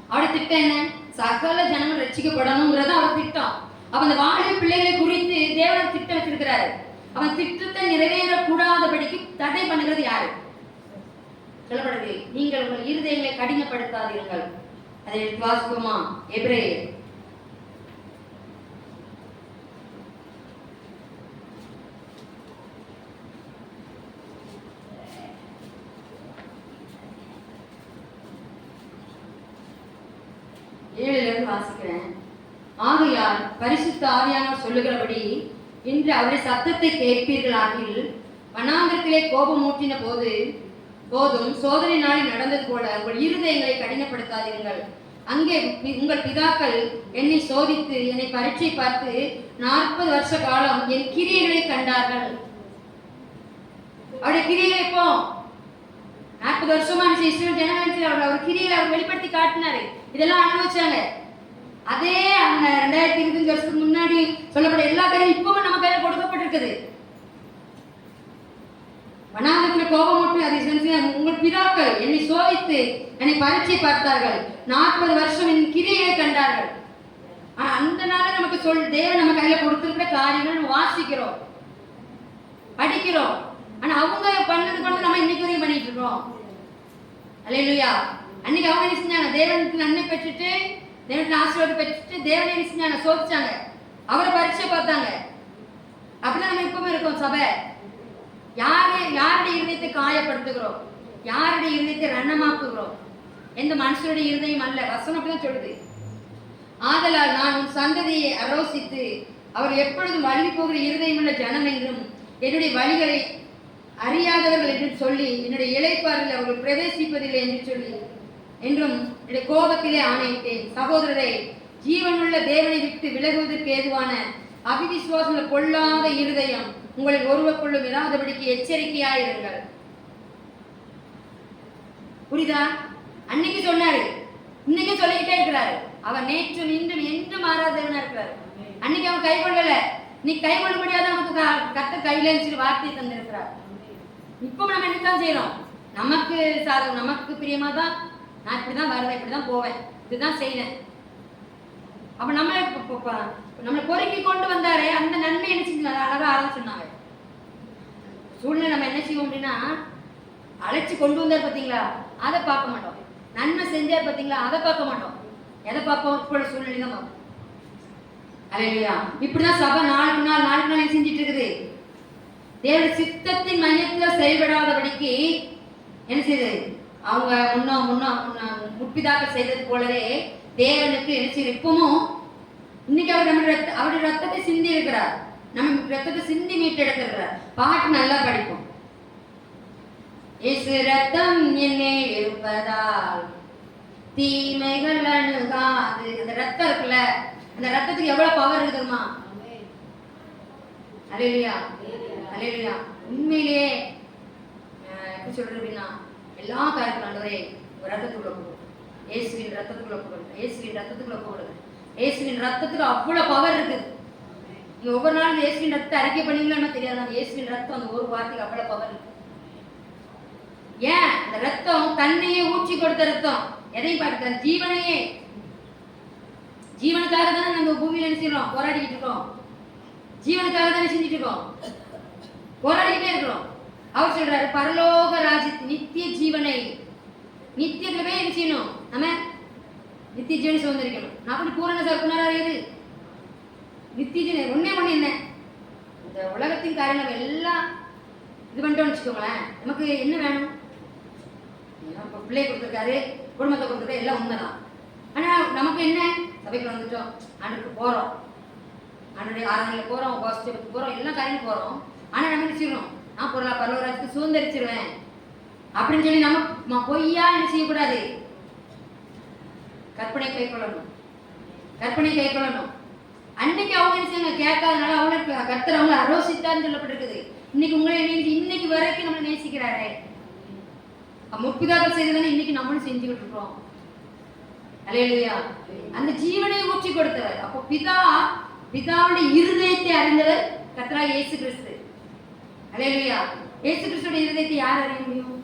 அவருடைய திட்டம் என்ன? சகல ஜனங்கள் ரட்சிக்கப்படணுங்கிறது அவர் திட்டம். அப்ப அந்த வாலிப பிள்ளைகளை குறித்து தேவன் திட்டம் வச்சிருக்கிறாரு. அவன் திட்டத்தை நிறைவேறக்கூடாதபடிக்கு தடை பண்ணுகிறது யாரு? சொல்லப்படுது, நீங்கள் உங்கள் இருதயங்களை கடினப்படுத்தாதீர்கள். அதை எடுத்து வாசிப்போமா? எபிரேயர் 7 வாசிக்கிறேன். ஆகையால் பரிசுத்த ஆவியானவர் சொல்லுகிறபடி இன்று அவருடைய சத்தத்தை கேட்பீர்களாகில் வனாந்திரத்திலே கோபம் ஊற்றின போதும் சோதனை நாளில் நடந்தது போல உங்கள் இருதயங்களை கடினப்படுத்தாதீர்கள். அங்கே உங்கள் பிதாக்கள் என்னை சோதித்து என்னை பரீட்சை பார்த்து 40 வருஷ காலம் என் கிரியைகளை கண்டார்கள். அவருடைய கிரியைகளை இப்போ 40 வருஷமா ஜனங்கள் அவர் கிரியைகளை அவர் வெளிப்படுத்தி காட்டினாரு. இதெல்லாம் அனுபவிச்சாங்க. அதே அந்த 2025 வருஷத்துக்கு முன்னாடி சொல்லப்பட்ட எல்லா காரியம் இப்பவும் நம்ம கையில கொடுக்கப்பட்டிருக்குது. வனாந்திரத்தில் கோபமூட்டி அதை செஞ்சு உங்கள் பிதாக்கள் என்னை சோதித்து என்னை பரீட்சை பார்த்தார்கள், 40 வருஷம் என் கிரியைகளை கண்டார்கள். அந்த நாள் நமக்கு தேவன் நம்ம கையில கொடுத்திருக்கிற காரியங்கள் நம்ம வாசிக்கிறோம், படிக்கிறோம். ஆனா அவங்க பண்ணது நம்ம இன்னைக்கு வரையும் பண்ணிட்டு இருக்கோம். அல்லேலூயா. அன்னைக்கு அவங்க என்ன செஞ்சாங்க? தேவனுக்கு நன்மை பெற்றுட்டு, தேவனுக்கு ஆசீர்வாதம் பெற்றுட்டு தேவனை என்ன செஞ்சாங்க? சோதிச்சாங்க, அவரை பரீட்சை பார்த்தாங்க. அப்படிதான் நம்ம இப்பவுமே இருக்கோம். சபை யாருடைய இருதயத்தை காயப்படுத்துகிறோம், யாருடைய இருதயத்தை ரணமாக்குகிறோம்? எந்த மனுஷனுடைய இருதயம் அல்ல. வசனம் அப்படிதான் சொல்லுது. ஆதலால் நான் உன் சந்ததியை ஆலோசித்து அவர் எப்பொழுதும் வழுவி போகிற இருதயமுள்ள ஜனம் என்றும் என்னுடைய வழிகளை அறியாதவர்கள் என்று சொல்லி என்னுடைய இளைப்பாறுதல் அவர்கள் பிரவேசிப்பதில்லை என்றும் என்னுடைய கோபத்திலே ஆணையிட்டேன். சகோதரரை, ஜீவனுள்ள தேவனை விட்டு விலகுவதற்கு ஏதுவான அபிவிசுவாசம் கொள்ளாத இருதயம் உங்களில் ஒருவருக்குள்ளும் இராதபடிக்கு எச்சரிக்கையாயிருங்கள். புரியுதா? அன்னைக்கு சொன்னாரு, இன்னைக்கு சொல்லிக்கிட்டே இருக்கிறாரு. அவர் நேற்றும் இன்றும் என்றும் மாறாதவனா இருக்கிறார். அன்னைக்கு அவன் கை கொள்ளல, நீ கை கொள்ள முடியாத நமக்கு கர்த்தர் கையில சொல்லி வார்த்தையை தந்திருக்கிறார். இப்போ நம்ம என்னதான் செய்யறோம்? நமக்கு நமக்கு பிரியமா தான் நான் இப்படிதான் வருவேன், இப்படிதான் போவேன், இதுதான் செய்வேன். அப்ப நம்மளை பொறுக்கி கொண்டு வந்தாரே அந்த நன்மை என்ன செஞ்சு அழகா ஆரம்பிச்சுனாங்க. சூழ்நிலை நம்ம என்ன செய்வோம் அப்படின்னா, அழைச்சி கொண்டு வந்தார் பார்த்தீங்களா, அதை பார்க்க மாட்டோம். நன்மை செஞ்சார் பார்த்தீங்களா, அதை பார்க்க மாட்டோம். எதை பார்ப்போம்? இப்போ சூழ்நிலை தான் பார்ப்போம். அல்லேலூயா. இப்படிதான் சபை நாளுக்கு நாள் செஞ்சுட்டு இருக்குது. தேவ சித்தத்தின் மையத்தில் செயல்படாதபடிக்கு என்ன செய்யுது? அவங்க முற்பிதாக்கள் செய்தது போலவே தேவனுக்கு என்ன செய்யுது? இப்பவும் இன்னைக்கு அவர் அவருடைய ரத்தத்தை சிந்தி இருக்கிறார். நம்ம ரத்தத்தை சிந்தி மீட்டெடுக்கிறார். பாட்டு நல்லா படிப்போம். இயேசு ரத்தம் என்னே இருப்பதால் தீமைகள் அணுகாது. அந்த ரத்தம் இருக்குல்ல, அந்த ரத்தத்துக்கு எவ்வளவு பவர் இருக்குதுமா? அல்லேலூயா, அல்லேலூயா. உண்மையிலேயே எப்படி சொல்றது அப்படின்னா, எல்லா காரியங்களும் ஆண்டவரே ரத்தத்துக்குள்ள போடுது. இயேசுவின் ரத்தத்துக்குள்ள போடுது, இயேசுவின் ரத்தத்துக்குள்ள போடுது. இயேசுவின் ரத்தத்துக்கு அவ்வளவு பவர் இருக்குது. நீங்க ஒவ்வொரு நாளும் இயேசுவின் ரத்தத்தை அறிக்கை பண்ணீங்களான்னு தெரியாது. அந்த இயேசுவின் ரத்தம் அந்த ஒரு வார்த்தைக்கு அவ்வளவு பவர் இருக்கு. ஏன்? அந்த ரத்தம் தன்னையே ஊற்றி கொடுத்த ரத்தம். எதையும் பார்த்து ஜீவனையே, ஜீவனுக்காக தானே நம்ம பூமியில என்ன செய்யறோம்? போராடிக்கிட்டு இருக்கோம். ஜீவனுக்காக தானே செஞ்சுட்டு இருக்கோம், போராடிக்கிட்டே இருக்கிறோம். அவர் சொல்றாரு, பரலோக ராஜ்யத்தின் நித்திய ஜீவனை, நித்தியத்துலவே என்ன செய்யணும்? நம்ம நித்திய ஜீவனை சுதந்திரிக்கணும். நான் அப்படி பூரண சர்க்குனாரா இது நித்திய ஜீவனை ஒண்ணு என்ன? இந்த உலகத்தின் காரியம் நம்ம எல்லாம் இது பண்ணிட்டோம்னு வச்சுக்கோங்களேன். நமக்கு என்ன வேணும்? பிள்ளை கொடுத்துருக்காரு, குடும்பத்தை கொடுத்துருக்காரு, எல்லாம் உண்மைதான். ஆனா நமக்கு என்ன? சபைக்கு வந்துட்டோம், ஆண்டுக்கு போறோம், ஆண்டுடைய ஆராதனையில போறோம், உபவாசத்துக்கு போறோம், எல்லா காரியமும் போறோம். ஆனா நம்ம நினைச்சிடணும், நான் பரலோகத்துக்கு சுதந்திரிச்சிருவேன் அப்படின்னு சொல்லி நம்ம பொய்யா என்ன செய்யக்கூடாது? கற்பனை கை கொள்ளணும், கற்பனை கை கொள்ளணும். அன்னைக்கு அவங்க என்ன செய்யுங்க? கேட்காதனால அவங்களுக்கு கர்த்தர் அவங்களை அரோசித்தான்னு சொல்லப்பட்டிருக்குது. இன்னைக்கு உங்களை இன்னைக்கு வரைக்கும் நம்மளை நேசிக்கிறாரே. முற்பிதாக்கள் செய்ததானே இன்னைக்கு நம்மளும் செஞ்சுக்கிட்டு இருக்கோம். அல்லேலூயா. அந்த ஜீவனை ஊற்றி கொடுத்தவர். அப்போ பிதாவுடைய இருதயத்தை அறிந்தவர் கர்த்தராகிய இயேசு கிறிஸ்து. அல்லேலூயா. இயேசு கிறிஸ்துடைய இருதயத்தை யார் அறிய முடியும்?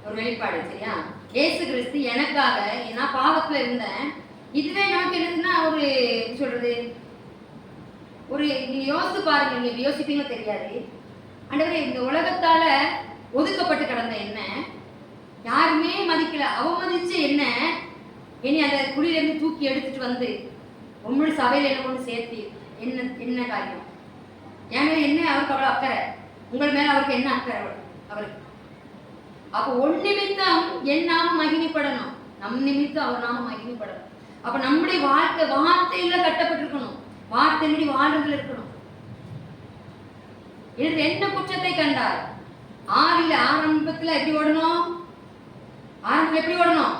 ஒரு வெளிப்பாடு, சரியா? இயேசு கிறிஸ்து எனக்காக, நான் பாவத்துல இருந்தேன். இதுவே நமக்கு என்னதுன்னா ஒரு சொல்றது, ஒரு நீங்க யோசித்து பாருங்க, நீங்க யோசிப்பீங்க தெரியாது. ஆண்டவரே, இந்த உலகத்தால ஒதுக்கப்பட்டு கிடந்த என்ன, யாருமே மதிக்கல, அவமதிச்சு என்ன, இனி அந்த குழியிலிருந்து தூக்கி எடுத்துட்டு வந்து உங்களுடைய சபையில என்ன கொண்டு சேர்த்து என்ன காரியம்? ஏன்னா என்ன அவருக்கு அவ்வளவு அக்கறை? உங்கள் மேல அவருக்கு என்ன அக்கறை அவருக்கு? அப்ப ஒன் நிமித்தம் என் நாம மகிமைப்படணும், நம் நிமித்தம் அவர் நாம மகிமைப்படணும். அப்ப நம்முடைய வாழ்க்கை வார்த்தையில கட்டப்பட்டிருக்கணும், வார்த்தையின்படி வாழ்றதுல இருக்கணும். இது என்ன குற்றத்தை கண்டார்? ஆவில ஆரம்பத்துல எப்படி ஓடணும்? ஆரம்பத்துல எப்படி ஓடணும்?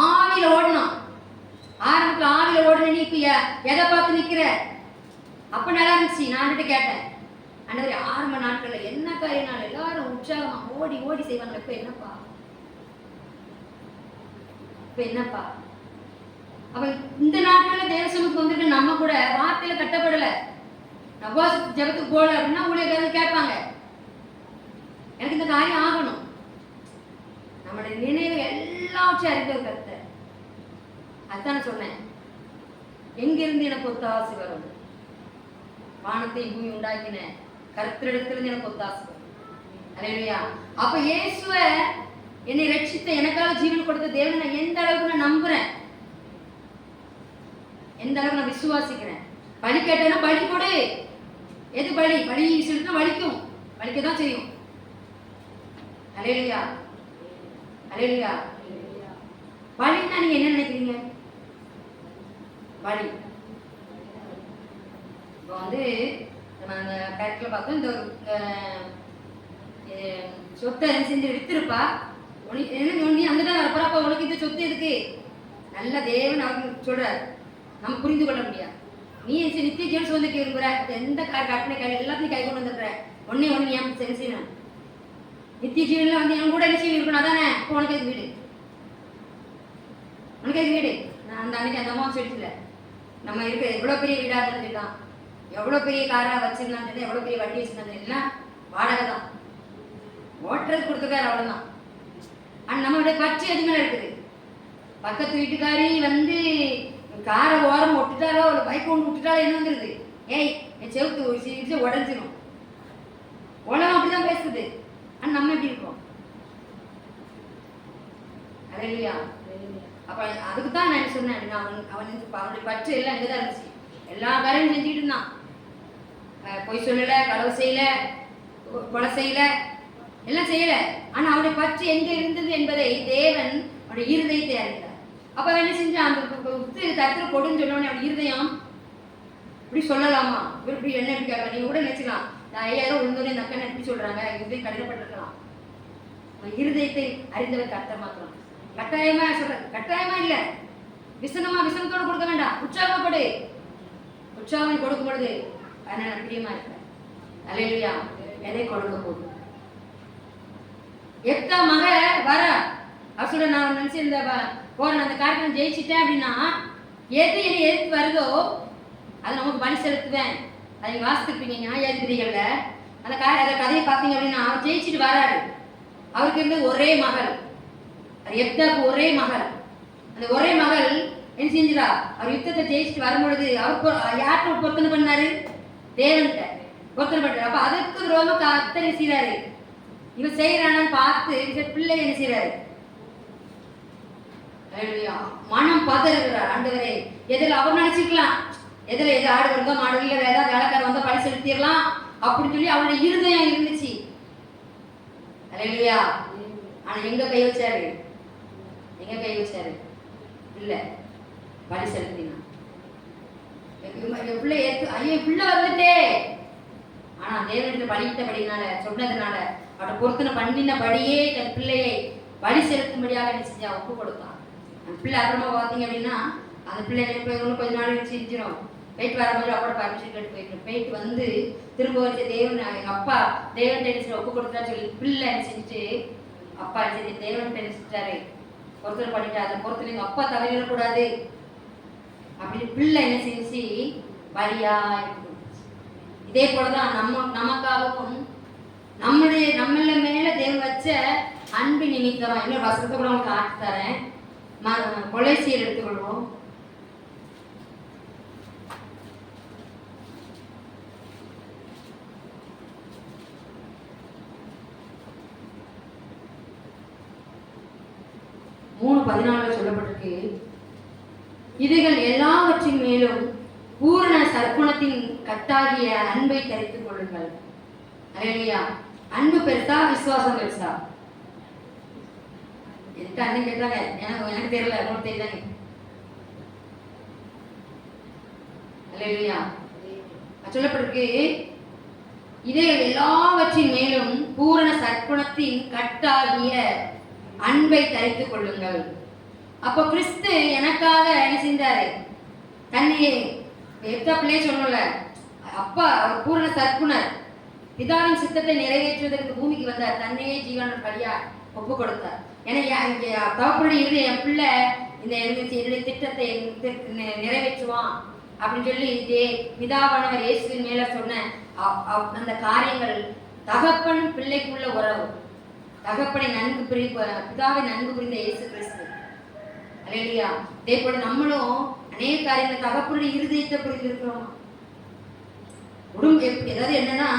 ஆவில ஓடணும். ஆரம்பத்துல ஆவில ஓடணும். நீ இப்ப எதை பார்த்து நிக்கிற? அப்ப நல்லா இருந்துச்சு. நான் கிட்ட கேட்டேன், அண்டவரே, ஆரம்ப நாட்கள்ல என்ன காரியனால எல்லாரும் உற்சாகமா ஓடி ஓடி செய்வாங்க. இப்ப என்னப்பா? இப்ப என்னப்பா? அப்ப இந்த நாட்கள்ல தேவசமுக்கு வந்துட்டு நம்ம கூட வார்த்தையில கட்டப்படல, நவாஸ் ஜபத்துக்கு போல அப்படின்னா ஊழியர்கள் கேட்பாங்க, எனக்கு இந்த காரியம் ஆகணும். நம்மளுடைய நினைவு எல்லாவற்றையும் அறிந்தவர் கர்த்தர். அதுதான் சொன்னேன், எங்கிருந்து எனக்கு ஒத்தாசை வரும்? வானத்தை பூமி உண்டாக்கின கர்த்தரிடத்திலிருந்து எனக்கு ஒத்தாசை வரும். அல்லேலூயா. அப்ப இயேசுவை என்னை ரட்சித்த, எனக்காக ஜீவன் கொடுத்த தேவனை நான் எந்த அளவுக்கு நான் நம்புறேன், எந்த அளவுக்கு நான் விசுவாசிக்கிறேன். பலி கேட்டேன்னா பலி கொடு. எது பலி? பலி சொல்லிட்டு வலிக்கும், வலிக்கதான் செய்யும். அல்லேலூயா, அல்லேலூயா. பலின்னா நீங்க என்ன நினைக்கிறீங்க? பலி இப்போ வந்து நம்ம அந்த கரெக்டில் பார்த்தோம், இந்த சொத்தை செஞ்சு வித்துருப்பா, நீ அங்கதான் வரப்போ, அப்போ உனக்கு இந்த சொத்து எதுக்கு? நல்ல தேவன் அவருக்கு சொல்றாரு, நம்ம புரிந்து கொள்ள முடியாது. நீ நித்திய ஜீவன் வந்து விரும்புற, எந்த கற்பனை எல்லாத்தையும் கை கொண்டு வந்துடுற, ஒன்னே ஒன்று நீ சரி செய்யணும். நித்திய ஜீவன்ல வந்து என் கூட என்ன செய்ய இருக்கணும், அதானே? இப்போ உனக்கு எது வீடு? உனக்கு எது வீடு? நான் அந்த அன்னைக்கு அந்த அம்மா சொல்லிச்சுல, நம்ம இருக்க எவ்வளோ பெரிய வீடாக இருந்துருக்கான், எவ்வளோ பெரிய காராக வச்சிருந்தான்னு, எவ்வளோ பெரிய வண்டி வச்சிருந்தாங்க, எல்லாம் வாடகை தான், ஓட்டுறது கொடுத்துருக்காரு, அவ்வளோதான். ஆனால் நம்மளுடைய பற்று எதுவுமே இருக்குது. பக்கத்து வீட்டுக்காரி வந்து காரை ஓரம் விட்டுட்டாலோ இல்லை பைக் ஒன்று விட்டுட்டாலோ என்ன வந்துடுது, ஏய் என் செவுத்து சீரிச்சு உடஞ்சிடும். உலகம் அப்படிதான் பேசுது. ஆனால் நம்ம எப்படி இருக்கோம்? அது இல்லையா? அப்போ அதுக்கு தான் நான் சொன்னேன் அப்படின்னா, அவனுடைய பற்று எல்லாம் இங்கே தான் இருந்துச்சு. எல்லா காரையும் செஞ்சுக்கிட்டு இருந்தான். பொய் சொல்லலை, களவு செய்யலை, கொலை செய்யலை, எல்லாம் செய்யலை. ஆனால் அவனுடைய பற்று எங்கே இருந்தது என்பதை தேவன் அவனுடைய இருதயத்தை அறிந்தார். அப்போ என்ன செஞ்சான், அந்த உத்து தத்துல கொடுன்னு சொன்னோடனே அவன் இருதயம் இப்படி சொல்லலாமா, இவர் இப்படி என்ன இப்படி கேட்கலாம், நீங்க கூட நினைச்சுக்கலாம், நான் 5000 உளுந்தோடனே இந்த அக்கா எப்படி சொல்றாங்க, இருதயம் கடினப்பட்டிருக்கலாம். இருதயத்தை அறிந்தவர் கட்டமாக்கலாம். கட்டாயமா சொல்ற, கட்டாயமா இல்ல, விசனத்தோடு கொடுக்க வேண்டாம், உற்சாகப்படு. உற்சாகம் கொடுக்கும் பொழுது அதனால நான் பிரியமா இருக்கிறேன். அல்லேலூயா. எதை கொடுக்க போகுது எத்தா மக வர அசுர, நான் நினைச்சு இந்த போறேன் அந்த காரியத்தை ஜெயிச்சுட்டேன் அப்படின்னா, எது என்னை எதிர்த்து வருதோ அதை நமக்கு பலி செலுத்துவேன். அதை நீங்க வாசித்துருப்பீங்க நியாயாதிபதிகள்ல. அந்த கதையை பார்த்தீங்க அப்படின்னா, அவர் ஜெயிச்சுட்டு வராரு. அவருக்கு இருந்தது ஒரே மகள், எப்தாக்கு ஒரே மகள். அந்த ஒரே மகள் என்ன செஞ்சிடா, அவர் யுத்தத்தை ஜெயிச்சுட்டு வரும்பொழுது அவர் யார்கிட்ட பொருத்தனை பண்ணாரு, தேவன்கிட்ட பொருத்தனை பண்றாரு. அப்ப அதற்கு விரோதமா கர்த்தர் செய்யறாரு, இவன் செய்யறான்னு பார்த்து பிள்ளை என்ன செய்யறாரு, மனம் பதறுகிறார். ஆண்டவரே, எதில் அவர் நினைச்சிருக்கலாம், எதில் எது ஆடு வருதோ மாடு இல்லை வேற ஏதாவது வேலைக்கார வந்தா பழி செலுத்திடலாம் அப்படின்னு சொல்லி அவருடைய இருதயம் இருந்துச்சு. அல்லேலூயா. ஆனா எங்க கை வச்சாரு, எங்க கை வச்சாரு, இல்ல பலி செலுத்தினா பிள்ளை ஏத்து, ஐயோ பிள்ளை வந்துட்டே. ஆனா தேவனுக்கு பலியிட்டபடினால சொன்னதுனால அவட பொருத்தனை பண்ணினபடியே தன் பிள்ளையை பலி செலுத்தும்படியாக என்ன செஞ்சா ஒப்பு கொடுத்தான். அந்த பிள்ளை அப்புறமா பார்த்தீங்க அப்படின்னா, அந்த பிள்ளை இன்னும் கொஞ்ச நாள் வச்சு செஞ்சிடும். போயிட்டு வரும்போது அப்பா பர்மிஷன் கேட்டு போயிட்டு போயிட்டு வந்து திரும்ப வச்சு தேவன் எங்க அப்பா தேவன் டென்னிஸ்ல ஒப்பு கொடுத்தா சொல்லி பிள்ளை என்ன செஞ்சுட்டு அப்பா சரி தேவன் டென்னிஸ்டாரு பொருத்தனை பண்ணிட்டு அந்த பொருத்தனை எங்க அப்பா தவறிடக்கூடாது அப்படின்னு பிள்ளை என்ன செஞ்சு பலியா. இதே போலதான் நமக்காகவும் நம்மள மேல தேவன் வச்ச அன்பு நிமித்தமா இன்னொரு வசனத்தை கூட உங்களுக்கு காட்டு தரேன். கொலைசீர் எடுத்துக்கொள்வோம். மூணு 14 சொல்லப்பட்டிருக்கு, இதுகள் எல்லாவற்றின் மேலும் பூரண சற்குணத்தின் கட்டாகிய அன்பை தரித்துக் கொள்ளுங்கள். அல்லேலூயா. அன்பு பெருசா விசுவாசம் பெருசா? என்கிட்ட அண்ணன் கேட்டாங்க, எனக்கு தெரியல, உங்களுக்கு தெரியுதாங்க? அல்லேலூயா. சொல்லப்பட்டிருக்கு, இதைகள் எல்லாவற்றின் மேலும் பூரண சற்குணத்தின் கட்டாகிய அன்பை தரித்துக் கொள்ளுங்கள். அப்ப கிறிஸ்து எனக்காக என்ன செஞ்சாரு, தன்னையே எத்தா பிள்ளையே சொல்லல, அப்பா அவர் பூரண சற்குணர், பிதாவின் சித்தத்தை நிறைவேற்றுவதற்கு பூமிக்கு வந்தார், தன்னையே ஜீவன பலியா ஒப்பு கொடுத்தார். எனக்கு தகப்பனுடைய இருந்து என் பிள்ளை இந்த என்னுடைய திட்டத்தை நிறைவேற்றுவான் அப்படின்னு சொல்லி பிதாவானவர் இயேசுவின் மேல சொன்ன அந்த காரியங்கள் தகப்பன் பிள்ளைக்குள்ள உறவு. தகப்பனை நன்கு பிதாவை நன்கு புரிந்த இயேசு கிறிஸ்து. அல்லேலூயா. இதே போல நம்மளும் அநேக காரியங்கள் தகப்பனுடைய இருதயத்தை புரிந்திருக்கிறோம். ஏதாவது என்னன்னா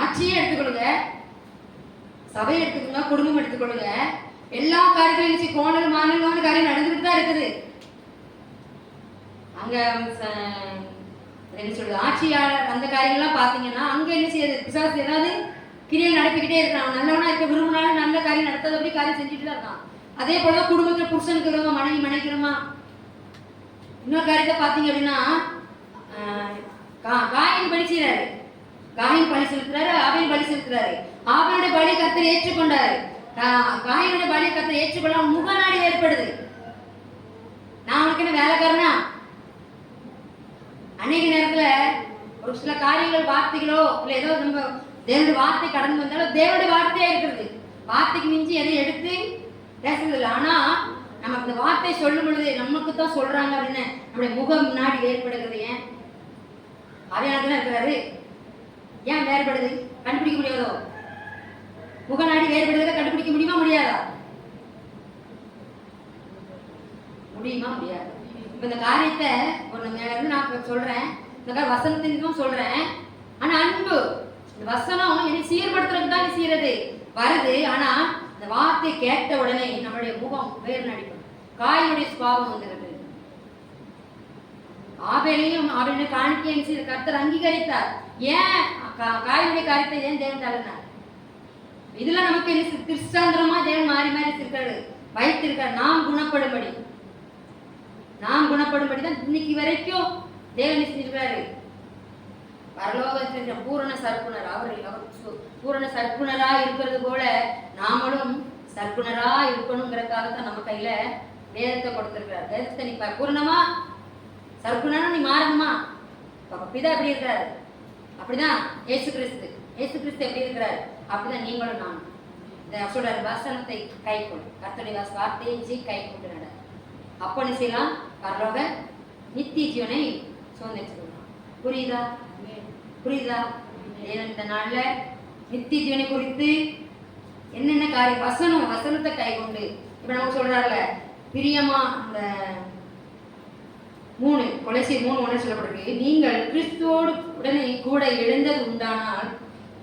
ஆட்சியே எடுத்துக்கொள்ளுங்க, சபையை எடுத்துக்கோங்க, குடும்பம் எடுத்துக்கொள்ளுங்க, எல்லா காரியங்களையும் கோணல் மாநிலமான காரியம் நடந்துட்டு தான் இருக்குது. அங்க என்ன சொல்றது, ஆட்சியாளர் அந்த காரியங்கள்லாம் பார்த்தீங்கன்னா அங்க என்ன செய்யறது, பிசாசு ஏதாவது கிரியை நடப்பிக்கிட்டே இருக்கான். நல்லவனா இருக்க விரும்பினாலும் நல்ல காரியம் நடத்தாத அப்படி காரியம் செஞ்சுட்டு தான் இருக்கான். அதே போல குடும்பத்துல புருஷனுக்கு இருக்கிறவங்க மனைவி மனைக்கிறோமா. இன்னொரு காரியத்தை பார்த்தீங்க அப்படின்னா, காயின் பலி செய்யறாரு, காயின் பலி செலுத்துறாரு, ஆபேல் பலி செலுத்துறாரு. ஆபேலுடைய பலி கர்த்தர் ஏற்றுக்கொண்டாரு, காயினுடைய பலி கர்த்தர் ஏற்றுக்கொள்ள முகநாடி ஏற்படுது. நான் அவனுக்கு என்ன வேலைக்காரனா? அநேக நேரத்துல ஒரு சில காரியங்கள் வார்த்தைகளோ இல்லை ஏதோ நம்ம தேவனுடைய வார்த்தை கடந்து வந்தாலும் தேவனுடைய வார்த்தையா இருக்கிறது, வார்த்தைக்கு மிஞ்சி எதை எடுத்து பேசுறது இல்லை. ஆனா நம்ம இந்த வார்த்தை சொல்லும் பொழுது நமக்கு தான் சொல்றாங்க அப்படின்னு நம்முடைய முகம் முன்னாடி ஏற்படுகிறது. ஏன் ஆவியானவர் இருக்கிறாரு, ஏன் வேறுபடுது? கண்டுபிடிக்க முடியாதோ? முகநாடி வேறுபடுறத கண்டுபிடிக்க முடியுமா முடியாதா? முடியுமா முடியாது. இப்ப இந்த காரியத்தை ஒண்ணு மேல இருந்து நான் சொல்றேன், இந்த வசனத்தின் சொல்றேன். ஆனா அன்பு இந்த வசனம் என்னை சீர்படுத்துறதுக்கு தான் செய்யறது வருது. ஆனா இந்த வார்த்தை கேட்ட உடனே நம்மளுடைய முகம் வேறு நடிக்கும், காயுடைய சுபாவம் வந்துடுது. ஆபேலையும் அவருடைய காணிக்கையை கர்த்தர் அங்கீகரித்தார். ஏன் காயுடைய காரியத்தை ஏன் தேவன் தள்ளினார்? இதுல நமக்கு என்ன திருஷ்டாந்திரமா தேவன் மாறி மாறி இருக்காரு, வைத்திருக்கார். நாம் குணப்படும்படி தான் இன்னைக்கு வரைக்கும் தேவன் செஞ்சிருக்காரு. பரலோகத்தின் பூரண சர்க்குணர் அவர் பூரண சர்க்குணரா இருக்கிறது போல நாமளும் சர்க்குணரா இருக்கணுங்கிறதுக்காக தான் நம்ம கையில வேதத்தை கொடுத்திருக்கிறார். வேதத்தை நீ பூரணமா சர்க்குணரா நீ மாறணுமா? பிதா எப்படி இருக்கிறாரு அப்படிதான் இயேசு கிறிஸ்து எப்படி இருக்கிறாரு அப்படிதான் நீங்களும் நானும் சொல்றாரு. வசனத்தை கை கொண்டு கர்த்தருடைய வார்த்தையை கை கொண்டு நட, அப்போ என்ன செய்யலாம்? பரலோக நித்திய ஜீவனை சுதந்திரிச்சுக்கலாம். புரியுதா? இந்த நாள்ல நித்திய ஜீவனை குறித்து என்னென்ன காரியம் வசனத்தை கை கொண்டு இப்ப நம்ம சொல்றாருல பிரியமா அந்த 3 சொல்லப்பட்டிருக்கு. நீங்கள் கிறிஸ்துவோடு உடனே கூட எழுந்தது உண்டானால்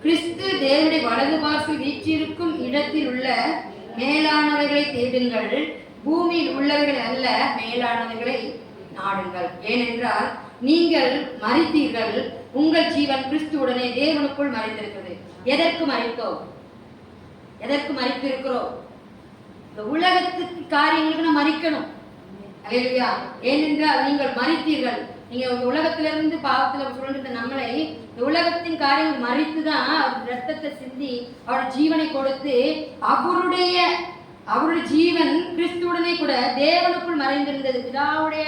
கிறிஸ்து தேவனுடைய வலது பார்சில் வீற்றிருக்கும் இடத்தில் உள்ள மேலானவைகளை தேடுங்கள், பூமியில் உள்ளவைகளை அல்ல மேலானவைகளை நாடுங்கள். ஏனென்றால் நீங்கள் மரித்தீர்கள், உங்கள் ஜீவன் கிறிஸ்துவுடனே தேவனுக்குள் மறைந்திருக்கிறது. எதற்கு மரித்திருக்கிறோம்? இந்த உலகத்துக்கு காரியங்களுக்கு நம்ம மறிக்கணும். அல்லேலூயா. ஏனென்றால் நீங்கள் மரித்தீர்கள். நீங்க உலகத்திலிருந்து பாவத்துல சொல்லிருந்த நம்மளை இந்த உலகத்தின் காரியங்கள் மறித்துதான் அவர் ரத்தத்தை சிந்தி அவர் ஜீவனை கொடுத்து அவருடைய ஜீவன் கிறிஸ்துவுடனே கூட தேவனுக்குள் மறைந்திருந்தது. பிதாவுடைய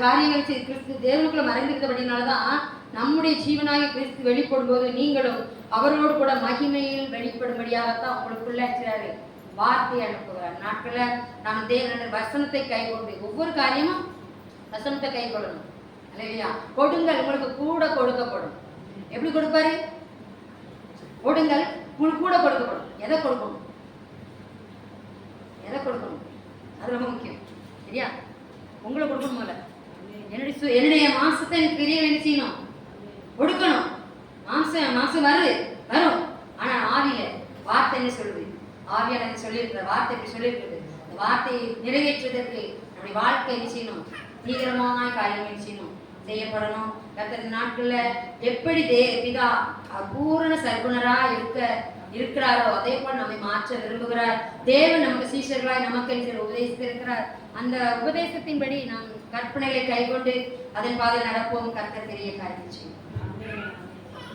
காரியங்கள் கிறிஸ்து தேவனுக்குள்ள மறைந்திருந்தபடினால்தான் நம்முடைய ஜீவனாக கிறிஸ்து வெளிப்படும் போது நீங்களும் அவரோடு கூட மகிமையில் வெளிப்படும்படியாகத்தான் உங்களுக்குள்ள இருக்கிறாரு வார்த்தையை அனுப்புகிறார். நாட்கள நாம் தேவனுடைய வசனத்தை கை கொண்டு ஒவ்வொரு காரியமும் வசனத்தை கை கொள்ளணும். இல்லையா? கொடுங்கள், உங்களுக்கு கூட கொடுக்கப்படும். எப்படி கொடுப்பாரு? கொடுங்கள், உங்களுக்கு கூட கொடுக்கப்படும். எதை கொடுக்கணும்? அது ரொம்ப முக்கியம். சரியா? உங்களை கொடுக்கணும். போல என்னுடைய மாசத்தை எனக்கு பெரிய என்ன செய்யணும்? கொடுக்கணும். மாசம் வரும். ஆனா ஆவியில வார்த்தை என்ன சொல்லுது? ஆவியால் என்ன சொல்லியிருக்கிற வார்த்தை எப்படி சொல்லியிருக்கிறது? அந்த வார்த்தையை நிறைவேற்றுவதற்கு நம்முடைய வாழ்க்கை என்ன செய்யணும்? தீவிரமான காரியங்கள் செய்யணும், செய்யப்படணும். கர்த்தர் நாட்கள்ல எப்படி பிதா பூரண சர்க்குணரா இருக்கிறாரோ அதே போல் நம்மை மாற்ற விரும்புகிறார். தேவன் நமக்கு சீஷர்களாய் நமக்கு உபதேசித்திருக்கிறார். அந்த உபதேசத்தின்படி நாம் கற்பனைகளை கைகொண்டு அதன் பாதையில் நடப்போம். கர்த்தர் பெரிய காரியம் செய்யும்.